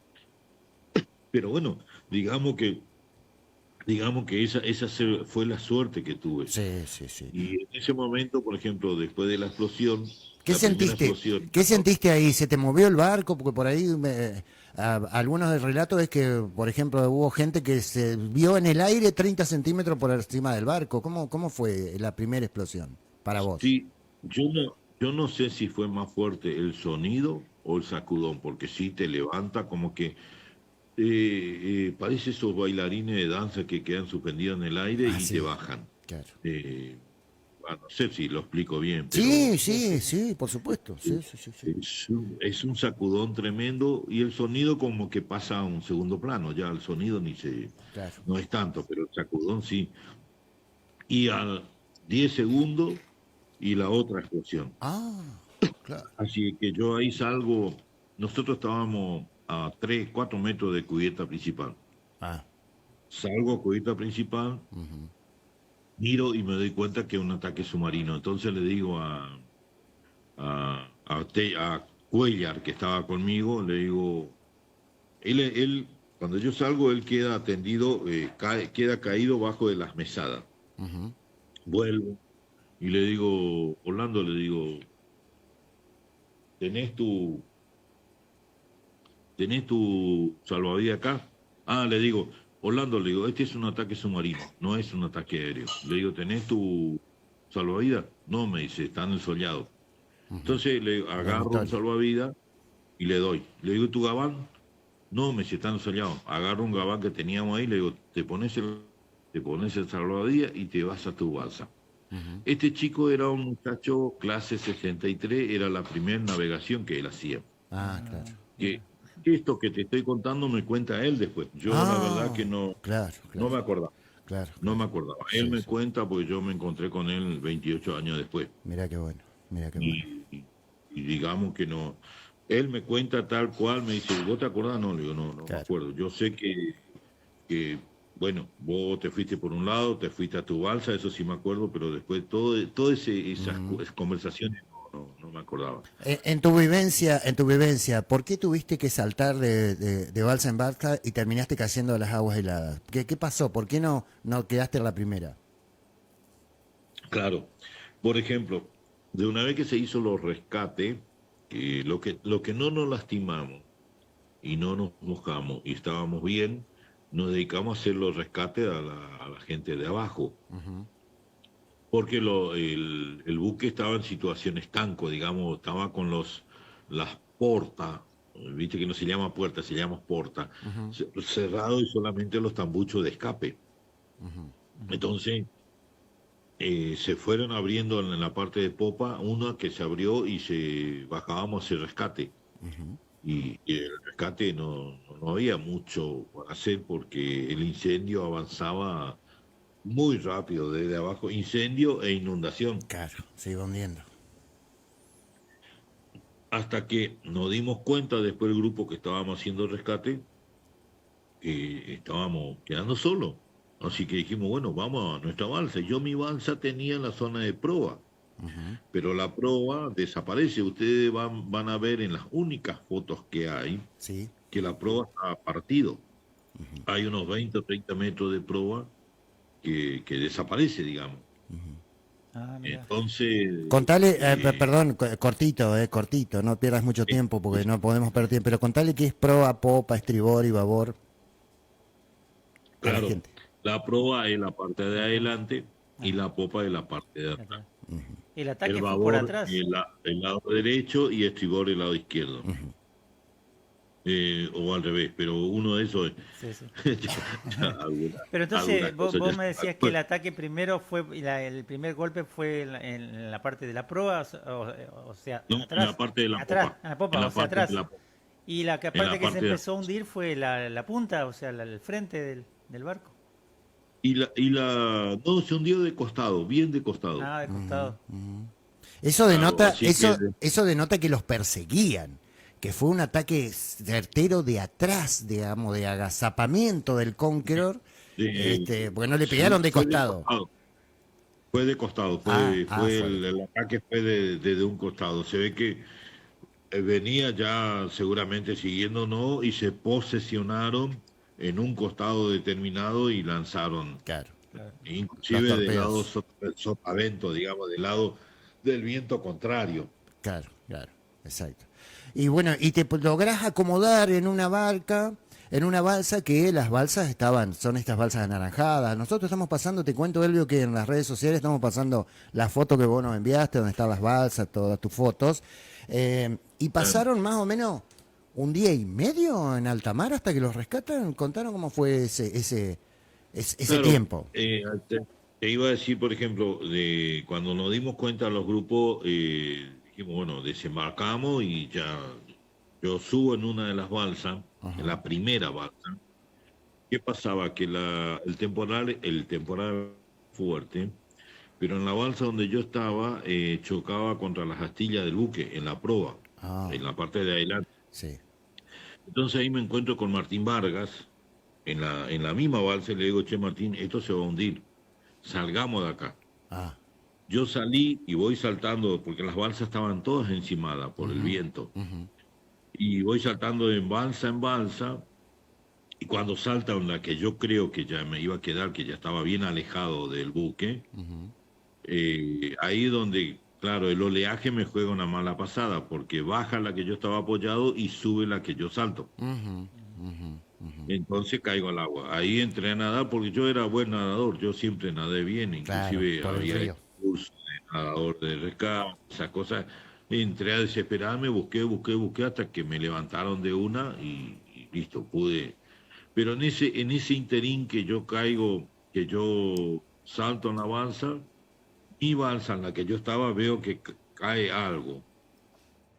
Pero bueno, digamos que, digamos que esa fue la suerte que tuve. Sí, sí, sí. Y en ese momento, por ejemplo, después de la explosión, ¿Qué la primera sentiste? explosión, ¿Qué sentiste ahí? ¿Se te movió el barco? Porque por ahí algunos del relato es que, por ejemplo, hubo gente que se vio en el aire 30 centímetros por encima del barco. ¿Cómo fue la primera explosión para vos? sí, yo no sé si fue más fuerte el sonido o el sacudón, porque sí te levanta como que parece esos bailarines de danza que quedan suspendidos en el aire Ah, y te sí, bajan. claro. No sé si lo explico bien, pero Sí, sí, sí, por supuesto. Sí, sí, sí, sí. es un sacudón tremendo y el sonido como que pasa a un segundo plano, ya el sonido Claro. no es tanto, pero el sacudón sí. Y a 10 segundos y la otra explosión. Ah, claro. Así que yo ahí salgo, nosotros estábamos a 3, 4 metros de cubierta principal. Ah, Salgo a cubierta principal, ujú. miro y me doy cuenta que es un ataque submarino. Entonces le digo a Cuellar, que estaba conmigo, le digo, cuando yo salgo, él queda tendido, queda caído bajo de las mesadas. Ujú. Vuelvo y le digo, Orlando, le digo, ¿tenés tu, tenés tu salvavidas acá? Ah, le digo, Orlando, le digo, este es un ataque submarino, no es un ataque aéreo. Le digo, ¿tenés tu salvavidas? No, me dice, está en el sollado. Entonces le agarro un Dormitorio. salvavidas y le doy. Le digo, ¿tu gabán? No, me dice, está en el sollado. Agarro un gabán que teníamos ahí, le digo, te pones el salvavidas y te vas a tu balsa. Ujú. Este chico era un muchacho clase 63, era la primera navegación que él hacía. Ah, claro. Que esto que te estoy contando me cuenta él después. Yo la verdad Ah, que no, claro, no claro, me acordaba. claro, No claro. me acordaba. Él Sí, me sí. cuenta porque yo me encontré con él 28 años después. Mira qué bueno, mira qué bueno. Y digamos que no, Él me cuenta tal cual, me dice, ¿vos te acordás? No, le digo, no me Claro. acuerdo. Yo sé que, bueno, vos te fuiste por un lado, te fuiste a tu balsa, eso sí me acuerdo, pero después esas conversaciones no me acordaba. En tu vivencia, ¿por qué tuviste que saltar de balsa en balsa y terminaste cayendo a las aguas heladas? ¿Qué pasó? ¿Por qué no quedaste en la primera? Claro, por ejemplo, de una vez que se hizo los rescates, lo que no nos lastimamos y no nos mojamos y estábamos bien, nos dedicamos a hacer los rescates a la gente de abajo, porque el buque estaba en situación estanco, digamos, estaba con las portas, viste que no se llama puerta, se llama porta, cerrado y solamente los tambuchos de escape. Entonces, se fueron abriendo en la parte de popa, una que se abrió y se bajábamos a hacer rescate. Y el rescate no había mucho por hacer porque el incendio avanzaba muy rápido desde abajo, incendio e inundación, Claro, sigo hundiendo. hasta que nos dimos cuenta después del grupo que estábamos haciendo el rescate, que estábamos quedando solos. Así que dijimos, bueno, vamos a nuestra balsa. Yo mi balsa tenía en la zona de proa, pero la proa desaparece. Ustedes van a ver en las únicas fotos que hay Sí. que la proa está partido. Hay unos 20 o 30 metros de proa que desaparece, digamos. Ah, mira. Entonces, Contale, eh, perdón, cortito, no pierdas mucho eh, tiempo porque no podemos perder tiempo, pero contale qué es proa, popa, estribor y babor a la claro, gente. la proa es la parte de adelante y Ajá, la popa es la parte de atrás. atrás. El El ataque fue por babor atrás. el lado derecho y estribor el lado izquierdo. O al revés, pero uno de esos, Sí, sí. ya Pero algunas entonces cosas ya vos se me me decías que el acuerdan. ataque primero fue, el primer golpe fue en la parte de la proa, o sea, No, en la atrás, parte de la atrás, popa, en la en popa, o la sea, parte de atrás. la popa, Y la en parte la que se parte de empezó a hundir fue la punta, o sea, el frente del barco. no, se hundió de costado, bien de costado. Ah, de costado. Eso Claro, denota, así que eso denota que los perseguían, que fue un ataque certero de atrás, digamos, de agazapamiento del Conqueror, porque no le sí, pegaron de fue de costado. costado. Fue de costado, Fue de el ataque fue de un costado. Se ve que venía ya seguramente siguiéndonos y se posesionaron en un costado determinado y lanzaron, claro, Claro. los inclusive del lado torpedos. sotavento, digamos, del lado del viento contrario. Claro, exacto. Y bueno, y te lográs acomodar en una barca, en una balsa que las balsas son estas balsas anaranjadas. Nosotros estamos pasando, te cuento, Elvio, que en las redes sociales estamos pasando la foto que vos nos enviaste, donde están las balsas, todas tus fotos. Y Claro. pasaron más o menos un día y medio en alta mar hasta que los rescatan. Contaron cómo fue ese Claro, tiempo. te iba a decir, por ejemplo, de cuando nos dimos cuenta los grupos, dijimos, bueno, desembarcamos y ya yo subo en una de las balsas, en la primera balsa. ¿Qué pasaba? Que el temporal fuerte, pero en la balsa donde yo estaba chocaba contra las astillas del buque, en la proa, Ah, en la parte de adelante. sí. Entonces ahí me encuentro con Martín Vargas, en la misma balsa, y le digo, che Martín, esto se va a hundir, salgamos de acá. Ah, Yo salí y voy saltando, porque las balsas estaban todas encimadas por el viento, y voy saltando en balsa, y cuando salta una que yo creo que ya me iba a quedar, que ya estaba bien alejado del buque, ahí donde, claro, el oleaje me juega una mala pasada, porque baja la que yo estaba apoyado y sube la que yo salto. Entonces caigo al agua. Ahí entré a nadar porque yo era buen nadador, yo siempre nadé bien, claro, inclusive por el había río. hecho curso de nadador de rescate, esas cosas. Entré a desesperarme, busqué hasta que me levantaron de una y listo, pude. Pero en ese interín que yo caigo, que yo salto en la balsa, mi balsa en la que yo estaba veo que cae algo,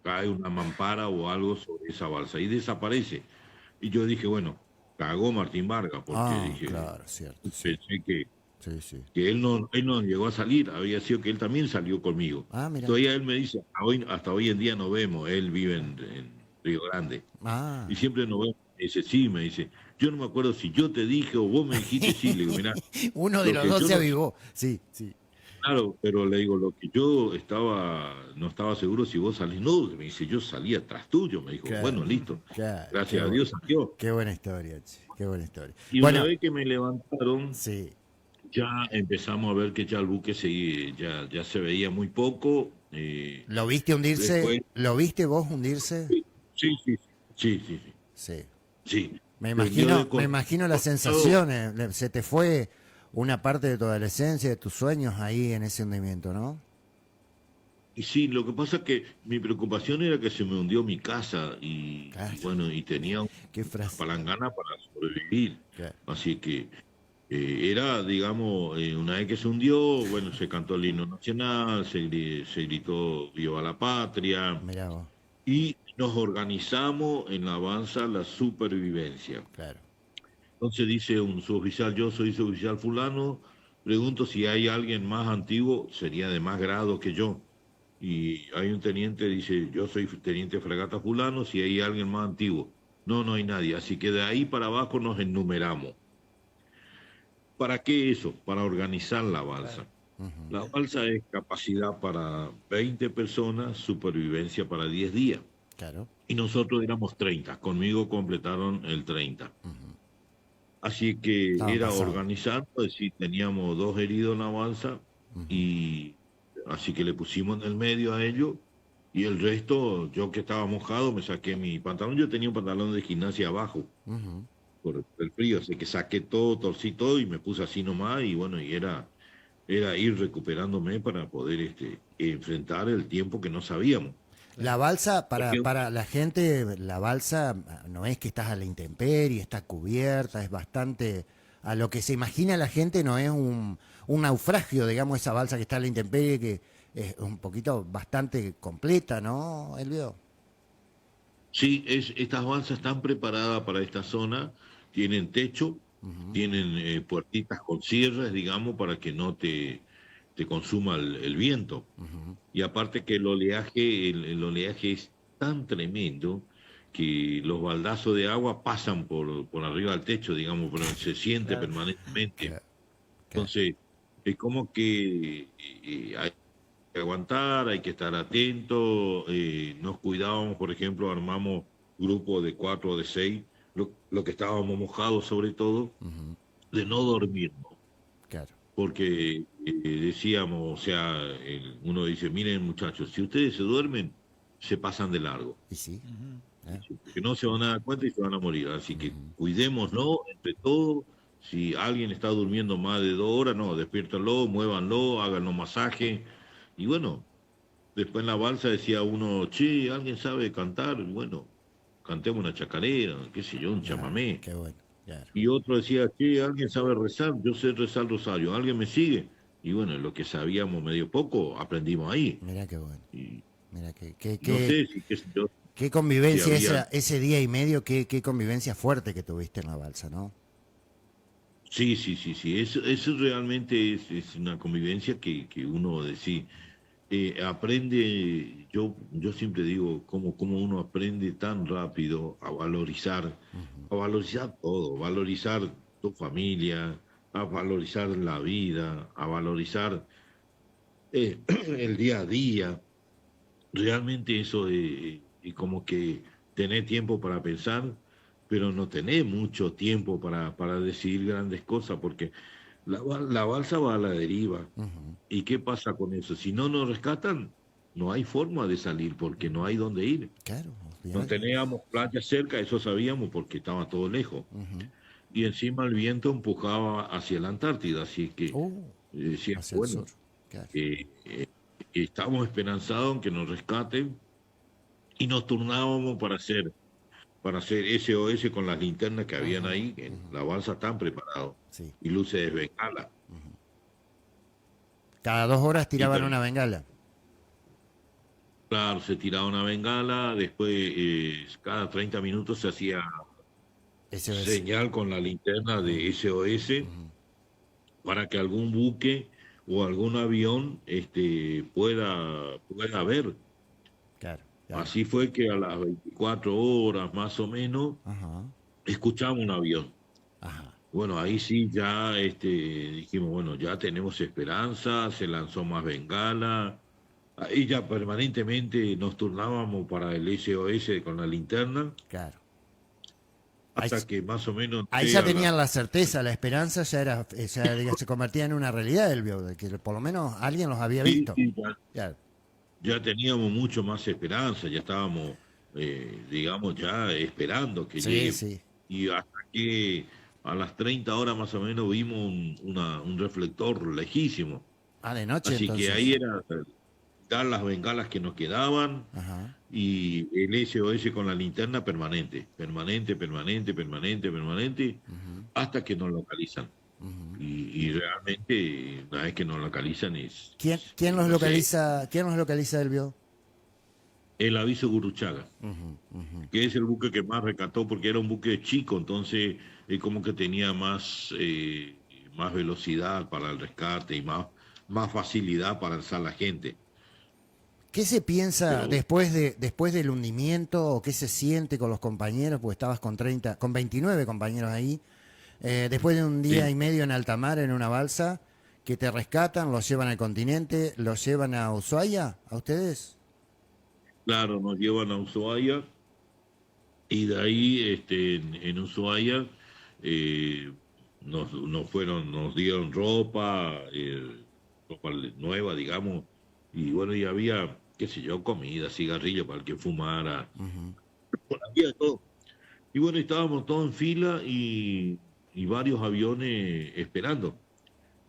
cae una mampara o algo sobre esa balsa y desaparece. Y yo dije, bueno, cagó Martín Vargas, porque Ah, dije, claro, cierto, sí. pensé Sí, sí. que él no llegó a salir, había sido que él también salió conmigo. Ah, mira. Todavía él me dice, hasta hoy en día no vemos, él vive Río Grande. Ah, Y siempre nos vemos. Me dice, sí, me dice, yo no me acuerdo si yo te dije o vos me dijiste sí. Le digo, mirá, uno de lo los que dos yo se no, avivó. Sí, sí. claro, pero le digo, lo que yo no estaba seguro si vos salís, no, me dice, yo salí atrás tuyo, me dijo, Claro, bueno, listo, claro. gracias a Dios salió. Qué buena historia, che. Qué buena historia. Y una Bueno, vez que me levantaron, sí. ya empezamos a ver que ya el buque ya se veía muy poco. ¿Lo viste hundirse? Después, ¿Lo viste vos hundirse? sí, sí, sí, sí, sí, sí, Sí. sí. Me Prendió de imagino las costado. sensaciones. Se te fue una parte de tu adolescencia, de tus sueños ahí en ese hundimiento, ¿no? Y sí, lo que pasa es que mi preocupación era que se me hundió mi casa y Claro. bueno, y tenía una Qué frase. palangana para sobrevivir. Claro. Así que era, digamos, una vez que se hundió, bueno, se cantó el himno nacional, se gritó Viva la Patria Mirá vos. y nos organizamos en la avanza la supervivencia. Claro. Entonces dice un suboficial, yo soy suboficial fulano, pregunto si hay alguien más antiguo, sería de más grado que yo. Y hay un teniente, dice, yo soy teniente fragata fulano, si hay alguien más antiguo. No, no hay nadie. Así que de ahí para abajo nos enumeramos. ¿Para qué eso? Para organizar la balsa. Claro. Ujú. La balsa es capacidad para 20 personas, supervivencia para 10 días. Claro. Y nosotros éramos 30. Conmigo completaron el 30. Ujú. Así que Estaban era pasados. organizar, pues sí, teníamos 2 heridos en la balsa Ujú. y así que le pusimos en el medio a ellos y el resto, yo que estaba mojado, me saqué mi pantalón. Yo tenía un pantalón de gimnasia abajo Ujú. por el frío, así que saqué todo, torcí todo y me puse así nomás y bueno, era ir recuperándome para poder enfrentar el tiempo que no sabíamos. La balsa, Porque para la gente, la balsa no es que estás a la intemperie, está cubierta, es bastante... A lo que se imagina la gente no es un naufragio, digamos, esa balsa que está a la intemperie, que es un poquito bastante completa, ¿no, Elvio? sí, estas balsas están preparadas para esta zona, tienen techo, Ujú. tienen puertitas con cierres, digamos, para que no te consuma el viento. Ujú. Y aparte que el oleaje es tan tremendo que los baldazos de agua pasan por arriba del techo, digamos, pero se siente Claro. permanentemente. Claro, claro. Entonces, es como que hay que aguantar, hay que estar atento. Nos cuidábamos, por ejemplo, armamos grupos de 4 o de 6, lo que estábamos mojados sobre todo, Ujú. de no dormir, ¿no? Claro. Porque decíamos, o sea, uno dice, miren muchachos, si ustedes se duermen, se pasan de largo. ¿Y sí? Ujú. ¿Eh? Que no se van a dar cuenta y se van a morir. Así que Ujú. cuidémoslo entre todos. Si alguien está durmiendo más de 2 horas, no, despiértanlo, muévanlo, háganlo masaje. Y bueno, después en la balsa decía uno, che, ¿alguien sabe cantar? Y bueno, cantemos una chacarera, qué sé yo, un Ah, chamamé. qué bueno, claro. Y otro decía, che, ¿alguien sabe rezar? Yo sé rezar el rosario, ¿alguien me sigue? Y bueno, lo que sabíamos medio poco, aprendimos ahí. Mira qué bueno. Y Mira no sé si, qué sé yo, qué si convivencia había. ese día y medio, qué convivencia fuerte que tuviste en la balsa, ¿no? Sí, sí, sí, sí. Eso realmente es una convivencia que uno decide. Aprende, yo siempre digo, cómo uno aprende tan rápido Ujú. a valorizar todo, valorizar tu familia, a valorizar la vida, a valorizar el día a día. Realmente eso y como que tener tiempo para pensar, pero no tener mucho tiempo para decidir grandes cosas, porque la balsa va a la deriva. Ujú. ¿Y qué pasa con eso? Si no nos rescatan, no hay forma de salir porque no hay dónde ir. Claro, No olvídate. teníamos playa cerca, eso sabíamos porque estaba todo lejos. Ujú. Y encima el viento empujaba hacia la Antártida, así que Uh, decía, hacia el sur. bueno, Claro. eh, estamos esperanzados en que nos rescaten y nos turnábamos para hacer SOS con las linternas que habían Ujú, ahí, en ujú. la balsa están preparados, Sí. y luces de bengala. Ujú. Cada 2 horas Y tiraban una bengala. claro, se tiraba una bengala, después cada 30 minutos se hacía SOS. señal con la linterna de Ujú, SOS ujú. para que algún buque o algún avión pueda ver. Claro. Claro. Así fue que a las 24 horas más o menos Ajá, escuchamos un avión. ajá. Bueno, ahí sí ya dijimos, bueno, ya tenemos esperanza, se lanzó más bengala. Ahí ya permanentemente nos turnábamos para el SOS con la linterna, Claro. Ahí, hasta que más o menos ahí entré ya a la... tenían la certeza, la esperanza ya era, ya diga, se convertía en una realidad el bio, de que por lo menos alguien los había Sí, visto. sí, ya, Claro. ya teníamos mucho más esperanza, ya estábamos, digamos, ya esperando que Sí, llegue. sí. Y hasta que a las 30 horas más o menos vimos un reflector lejísimo. Ah, de noche Así que ahí entonces. era dar las bengalas que nos quedaban Ajá. y el SOS con la linterna permanente, permanente, permanente, permanente, permanente, Ujú, hasta que nos localizan. ujú. Y realmente, una vez que nos localizan, ¿Quién los no sé, localiza? ¿Quién los localiza el bio? el aviso Guruchaga, Ujú, ujú. que es el buque que más rescató porque era un buque chico, entonces como que tenía más velocidad para el rescate y más facilidad para alzar la gente. ¿Qué se piensa Pero después del hundimiento o qué se siente con los compañeros? Porque estabas con 30, con 29 compañeros ahí. Después de un día sí, y medio en alta mar en una balsa, que te rescatan, los llevan al continente, los llevan a Ushuaia, ¿a ustedes? claro, nos llevan a Ushuaia y de ahí en Ushuaia eh, nos dieron ropa, ropa nueva, digamos, y bueno, y había, qué sé yo, comida, cigarrillos para el que fumara, Ujú. bueno, había de todo. Y bueno, estábamos todos en fila y varios aviones esperando.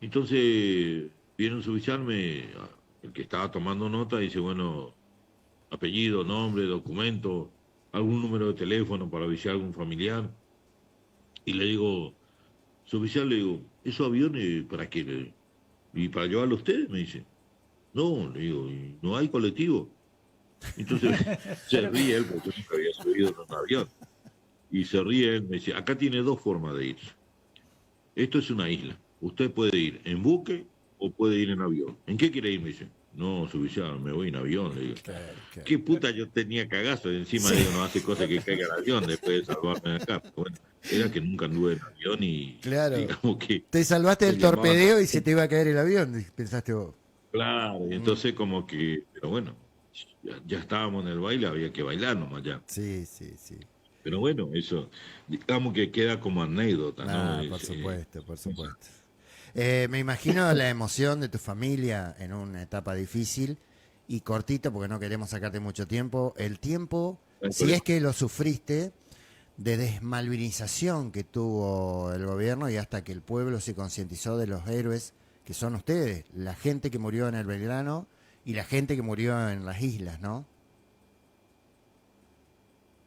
Entonces, viene un suboficial, el que estaba tomando nota, dice, bueno, apellido, nombre, documento, algún número de teléfono para avisar a algún familiar. Y le digo, suboficial, le digo, ¿esos aviones para qué? ¿Y para llevarlo a ustedes? Me dice. No, le digo, "¿Y no hay colectivo?" Entonces se ríe él, porque yo nunca había subido en un avión. Y se ríe él, me dice, acá tiene dos formas de ir. Esto es una isla. Usted puede ir en buque o puede ir en avión. ¿En qué quiere ir? Me dice. No, suboficial, me voy en avión, le digo. Claro, claro. Qué puta yo tenía cagazo. Encima Sí, le digo, no hace cosa que caiga el avión después de salvarme de acá. Pero bueno, era que nunca anduve en avión y claro. digamos que Te salvaste se del llamaban. torpedeo y se te iba a caer el avión, pensaste vos. Claro, y Mm. entonces como que, pero bueno, ya estábamos en el baile, había que bailar nomás ya. Sí, sí, sí. Pero bueno, eso, digamos que queda como anécdota, ¿no? Ah, por supuesto, por supuesto. Me imagino la emoción de tu familia en una etapa difícil y cortito, porque no queremos sacarte mucho tiempo. El tiempo, No hay si es problema. que lo sufriste, de desmalvinización que tuvo el gobierno y hasta que el pueblo se concientizó de los héroes que son ustedes, la gente que murió en el Belgrano y la gente que murió en las islas, ¿no?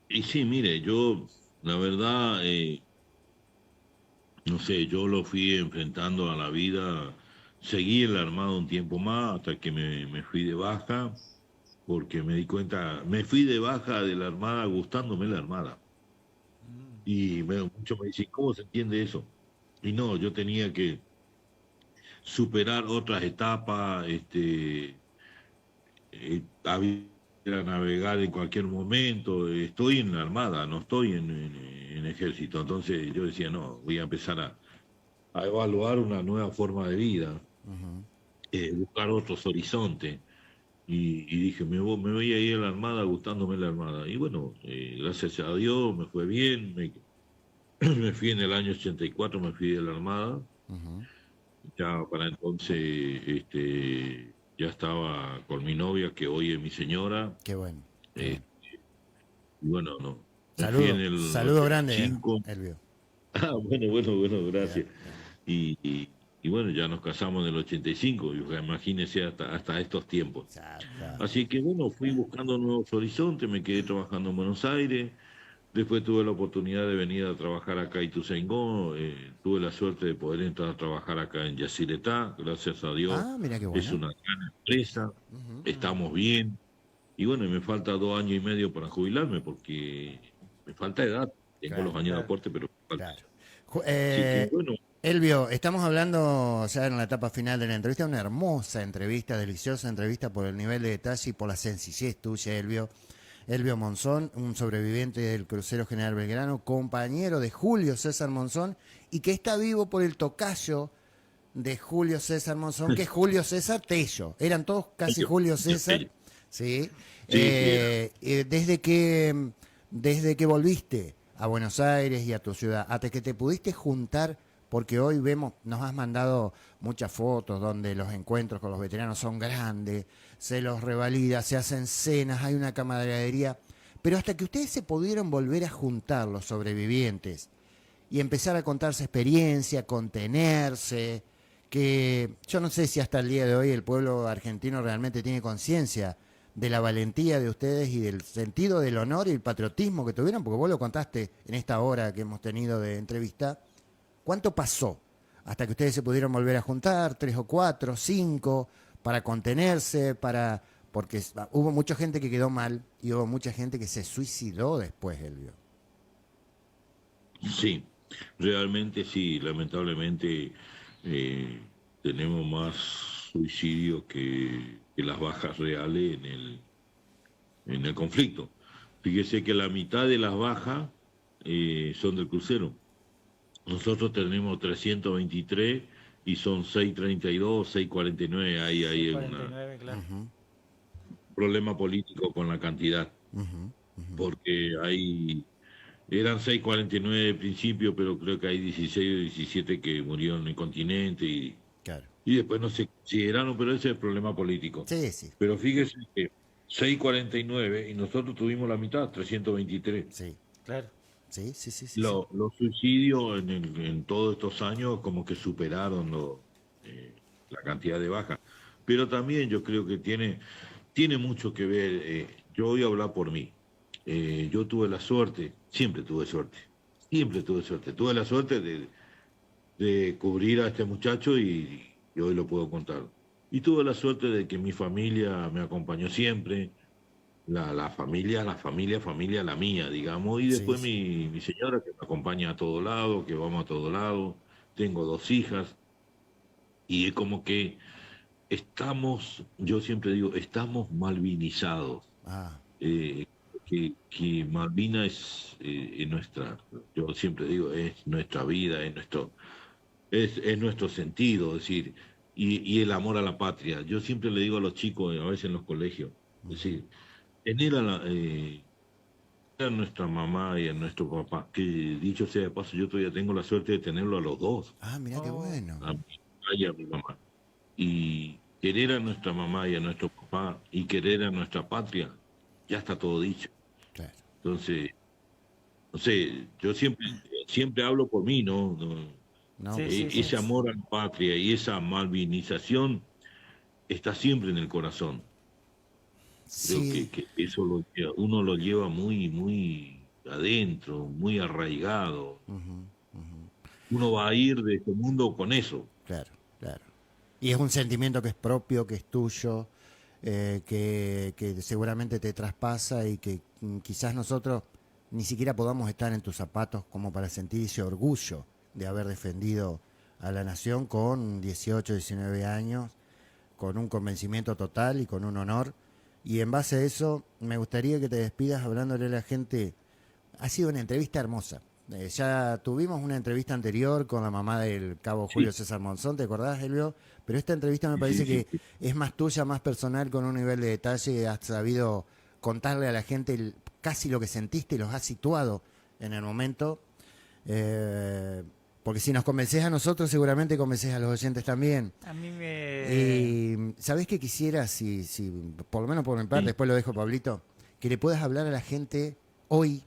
Y sí, mire, yo, la verdad, no sé, yo lo fui enfrentando a la vida, seguí en la Armada un tiempo más hasta que me fui de baja, porque me di cuenta, me fui de baja de la Armada gustándome la Armada. Y muchos me dicen, ¿cómo se entiende eso? Y no, yo tenía que superar otras etapas, a navegar en cualquier momento. Estoy en la Armada, no estoy en ejército. Entonces yo decía, no, voy a empezar a evaluar una nueva forma de vida, Ujú. buscar otros horizontes. Y dije, me voy a ir a la Armada gustándome la Armada. Y bueno, gracias a Dios me fue bien. Me fui en el año 84, me fui de la Armada. Ujú. Ya para entonces ya estaba con mi novia, que hoy es mi señora. Qué bueno, qué eh, bueno. y bueno, no. Me fui en Saludo, el saludo grande, 85. Elvio. Ah, bueno, bueno, bueno, Bien, gracias. bien. Y, y, y bueno, ya nos casamos en el 85, y imagínese hasta estos tiempos. Ya, ya. Así que bueno, fui buscando nuevos horizontes, me quedé trabajando en Buenos Aires. Después tuve la oportunidad de venir a trabajar acá en Ituzaingó, tuve la suerte de poder entrar a trabajar acá en Yacyretá, gracias a Dios, Ah, mira qué es bueno. una gran empresa, Ujú. estamos bien, y bueno, y me falta 2 años y medio para jubilarme porque me falta edad, tengo los Claro, años de Claro. aporte, pero me falta. claro. Así que bueno, Elvio, estamos hablando ya en la etapa final de la entrevista, una hermosa entrevista, deliciosa entrevista por el nivel de detalle y por la sencillez tuya, Elvio. Elvio Monzón, un sobreviviente del crucero General Belgrano, compañero de Julio César Monzón, y que está vivo por el tocayo de Julio César Monzón, que es Julio César Tello. Eran todos casi Julio César, ¿sí? Sí, sí, era. Desde que volviste a Buenos Aires y a tu ciudad, hasta que te pudiste juntar, porque hoy vemos, nos has mandado muchas fotos donde los encuentros con los veteranos son grandes, se los revalida, se hacen cenas, hay una camaradería, pero hasta que ustedes se pudieron volver a juntar, los sobrevivientes, y empezar a contarse experiencia, contenerse, que yo no sé si hasta el día de hoy el pueblo argentino realmente tiene conciencia de la valentía de ustedes y del sentido del honor y el patriotismo que tuvieron, porque vos lo contaste en esta hora que hemos tenido de entrevista. ¿Cuánto pasó hasta que ustedes se pudieron volver a juntar? ¿3 o 4, 5, para contenerse, porque hubo mucha gente que quedó mal y hubo mucha gente que se suicidó después, Elvio? Sí, realmente sí, lamentablemente tenemos más suicidios que las bajas reales en el conflicto. Fíjese que la mitad de las bajas son del crucero. Nosotros tenemos 323 y son 632, 649. Hay un 49, claro. problema político con la cantidad, porque eran 649 de principio, pero creo que hay 16 o 17 que murieron en el continente Claro. y después no se consideraron, pero ese es el problema político. Sí, sí, Pero fíjese que 649 y nosotros tuvimos la mitad, 323. sí. Claro. Sí, sí, sí, sí, sí. Los suicidios en todos estos años como que superaron la cantidad de bajas. Pero también yo creo que tiene mucho que ver, yo voy a hablar por mí. Yo tuve la suerte, siempre tuve suerte, tuve la suerte de cubrir a este muchacho y hoy lo puedo contar. Y tuve la suerte de que mi familia me acompañó siempre, familia, la mía, digamos, y Sí, después sí. mi señora que me acompaña a todo lado, que vamos a todo lado, tengo 2 hijas, y es como que yo siempre digo, estamos malvinizados. Ah, eh, que Malvina es nuestra, yo siempre digo, es nuestra vida, es nuestro sentido, es decir, y el amor a la patria. Yo siempre le digo a los chicos, a veces en los colegios, es decir, tener a nuestra mamá y a nuestro papá, que dicho sea de paso, yo todavía tengo la suerte de tenerlo a los dos, mirá qué Oh, bueno. a mi papá y a mi mamá. Y querer a nuestra mamá y a nuestro papá y querer a nuestra patria, ya está todo dicho. Claro. Entonces, no sé, yo siempre hablo por mí, ¿no? No, sí, por sí, sí. Ese supuesto. amor a la patria y esa malvinización está siempre en el corazón. Creo Sí, que eso uno lo lleva muy, muy adentro, muy arraigado. Uno va a ir de este mundo con eso. claro, claro. Y es un sentimiento que es propio, que es tuyo, que seguramente te traspasa y que quizás nosotros ni siquiera podamos estar en tus zapatos como para sentir ese orgullo de haber defendido a la nación con 18, 19 años, con un convencimiento total y con un honor. Y en base a eso, me gustaría que te despidas hablándole a la gente. Ha sido una entrevista hermosa. Ya tuvimos una entrevista anterior con la mamá del cabo Julio Sí, César Monzón, ¿te acordás, Elvio? Pero esta entrevista me sí, sí, parece sí, que sí. es más tuya, más personal, con un nivel de detalle. Has sabido contarle a la gente casi lo que sentiste y los has situado en el momento. Porque si nos convences a nosotros, seguramente convences a los oyentes también. A mí me... Y ¿sabés qué quisiera? Si, por lo menos por mi parte, Sí. después lo dejo a Pablito, que le puedas hablar a la gente hoy,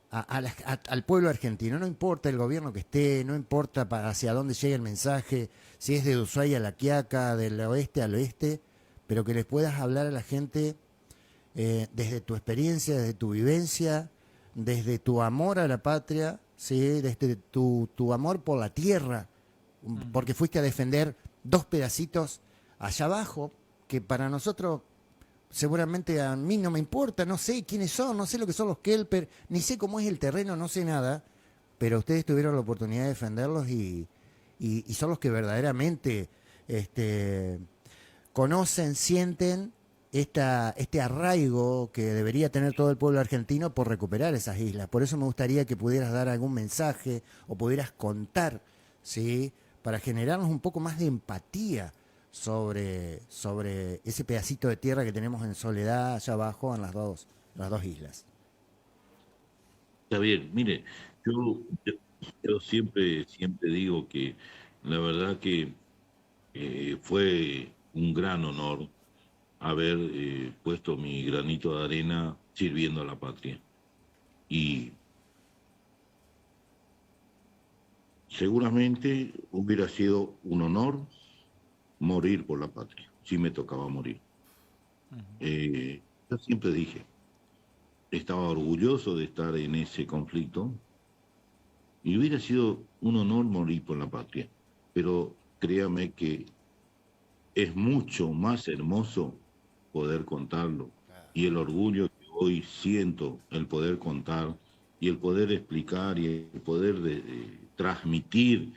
al pueblo argentino. No importa el gobierno que esté, no importa hacia dónde llegue el mensaje, si es de Ushuaia a La Quiaca, del oeste al oeste, pero que les puedas hablar a la gente desde tu experiencia, desde tu vivencia, desde tu amor a la patria, ¿sí? Desde tu amor por la tierra, porque fuiste a defender 2 pedacitos allá abajo, que para nosotros seguramente a mí no me importa, no sé quiénes son, no sé lo que son los Kelper, ni sé cómo es el terreno, no sé nada, pero ustedes tuvieron la oportunidad de defenderlos y son los que verdaderamente conocen, sienten este arraigo que debería tener todo el pueblo argentino por recuperar esas islas. Por eso me gustaría que pudieras dar algún mensaje o pudieras contar, ¿sí? Para generarnos un poco más de empatía sobre ese pedacito de tierra que tenemos en Soledad, allá abajo, en las dos islas. Está bien, mire, yo, yo siempre digo que la verdad que fue un gran honor haber puesto mi granito de arena sirviendo a la patria. Y seguramente hubiera sido un honor morir por la patria, si me tocaba morir. Yo siempre dije, estaba orgulloso de estar en ese conflicto y hubiera sido un honor morir por la patria. Pero créame que es mucho más hermoso poder contarlo. Y el orgullo que hoy siento, el poder contar y el poder explicar y el poder transmitir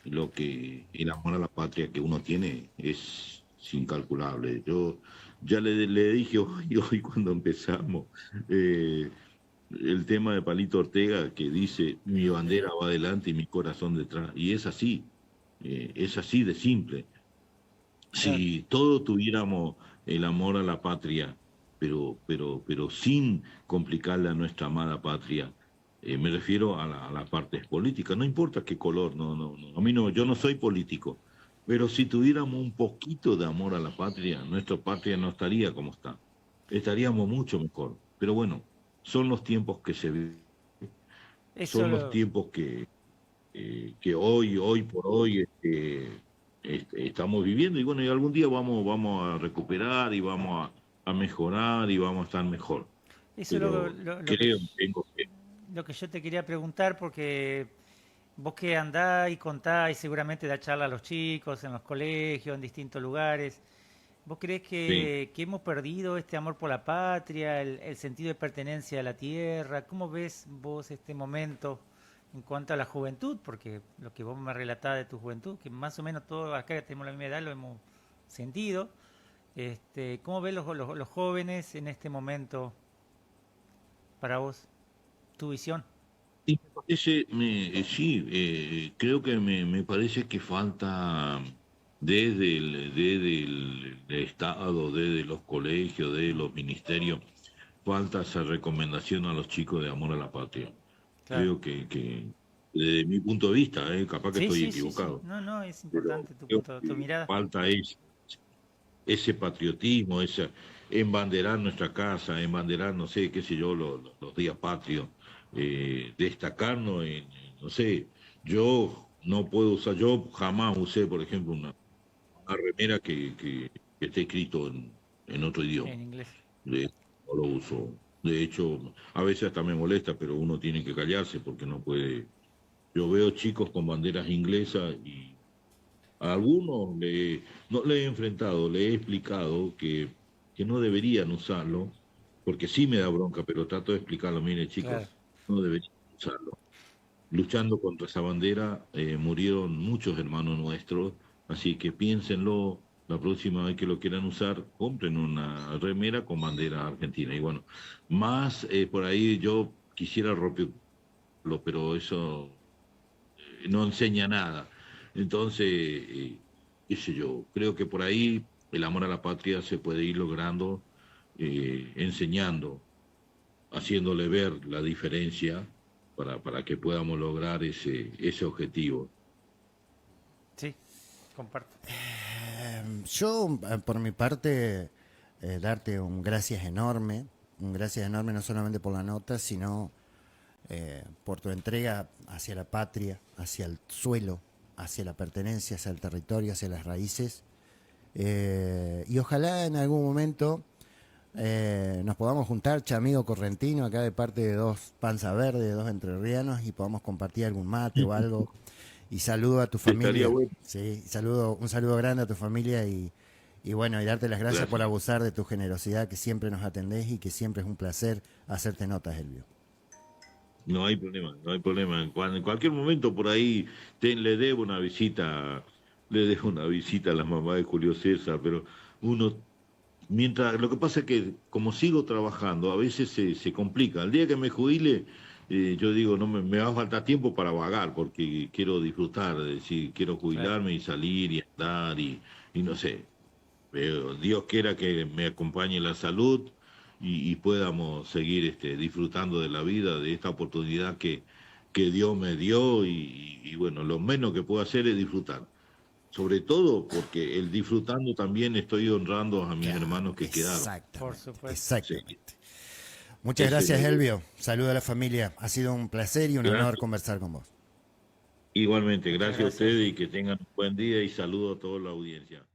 lo que el amor a la patria que uno tiene es incalculable. Yo ya le dije hoy cuando empezamos el tema de Palito Ortega que dice mi bandera va adelante y mi corazón detrás. Y es así de simple. Claro. Si todos tuviéramos el amor a la patria, pero sin complicarle a nuestra amada patria, me refiero a la parte política, no importa qué color, no, a mí no, yo no soy político, pero si tuviéramos un poquito de amor a la patria, nuestra patria no estaría como está, estaríamos mucho mejor. Pero bueno, son los tiempos que se viven, Eso son los lo, tiempos que hoy por hoy estamos viviendo y bueno, y algún día vamos a recuperar y vamos a mejorar y vamos a estar mejor. eso Pero lo que, creo, tengo fe. lo que yo te quería preguntar, porque vos que andás y contás y seguramente da charla a los chicos en los colegios, en distintos lugares, ¿vos creés Sí. que hemos perdido este amor por la patria, el sentido de pertenencia a la tierra? ¿Cómo ves vos este momento en cuanto a la juventud? Porque lo que vos me relatás de tu juventud, que más o menos todos acá que tenemos la misma edad lo hemos sentido. ¿Cómo ves los jóvenes en este momento para vos, tu visión? Y me parece, sí, creo que me parece que falta desde el Estado, desde los colegios, desde los ministerios, falta esa recomendación a los chicos de amor a la patria. Claro. Creo que desde mi punto de vista, capaz que Sí, estoy sí, sí, sí. equivocado, No, no, es pero importante tu creo punto, tu que mirada. falta ese patriotismo, ese embanderar nuestra casa, embanderar, no sé, qué sé yo, los días patrios, destacarnos no sé, yo no puedo usar, yo jamás usé, por ejemplo, una remera que esté escrito en otro idioma. En inglés. De, no lo uso. De hecho, a veces hasta me molesta, pero uno tiene que callarse porque no puede. Yo veo chicos con banderas inglesas y a algunos no le he enfrentado, le he explicado que no deberían usarlo, porque sí me da bronca, pero trato de explicarlo. Mire, Claro. chicos, no deberían usarlo. Luchando contra esa bandera murieron muchos hermanos nuestros, así que piénsenlo. La próxima vez que lo quieran usar, compren una remera con bandera argentina. Y bueno, más por ahí yo quisiera romperlo, pero eso no enseña nada. Entonces, qué sé yo, creo que por ahí el amor a la patria se puede ir logrando enseñando, haciéndole ver la diferencia para que podamos lograr ese objetivo. Sí, comparto. Yo, por mi parte, darte un gracias enorme no solamente por la nota, sino por tu entrega hacia la patria, hacia el suelo, hacia la pertenencia, hacia el territorio, hacia las raíces. Y ojalá en algún momento nos podamos juntar, amigo correntino, acá de parte de dos panza verde, dos entrerrianos, y podamos compartir algún mate o algo. Y saludo a tu Estaría familia, bueno. sí, un saludo grande a tu familia y bueno, y darte las gracias por Gracias. abusar de tu generosidad, que siempre nos atendés y que siempre es un placer hacerte notas, Elvio. No hay problema, no hay problema. En cualquier momento por ahí le debo una visita a la mamá de Julio César, pero uno mientras, lo que pasa es que como sigo trabajando, a veces se complica. El día que me jubile, yo digo, no me va a faltar tiempo para vagar, porque quiero disfrutar, es decir, quiero Claro. jubilarme y salir y andar y no sé. Dios quiera que me acompañe la salud y podamos seguir disfrutando de la vida, de esta oportunidad que Dios me dio y bueno, lo menos que puedo hacer es disfrutar. Sobre todo porque el disfrutando también estoy honrando a mis Claro, hermanos que quedaron. Por exactamente, supuesto. Sí, exactamente. Muchas esa es la gracias, idea. Elvio. Saludo a la familia. Ha sido un placer y un honor Gracias. conversar con vos. Igualmente, Muchas gracias a gracias. ustedes y que tengan un buen día y saludo a toda la audiencia.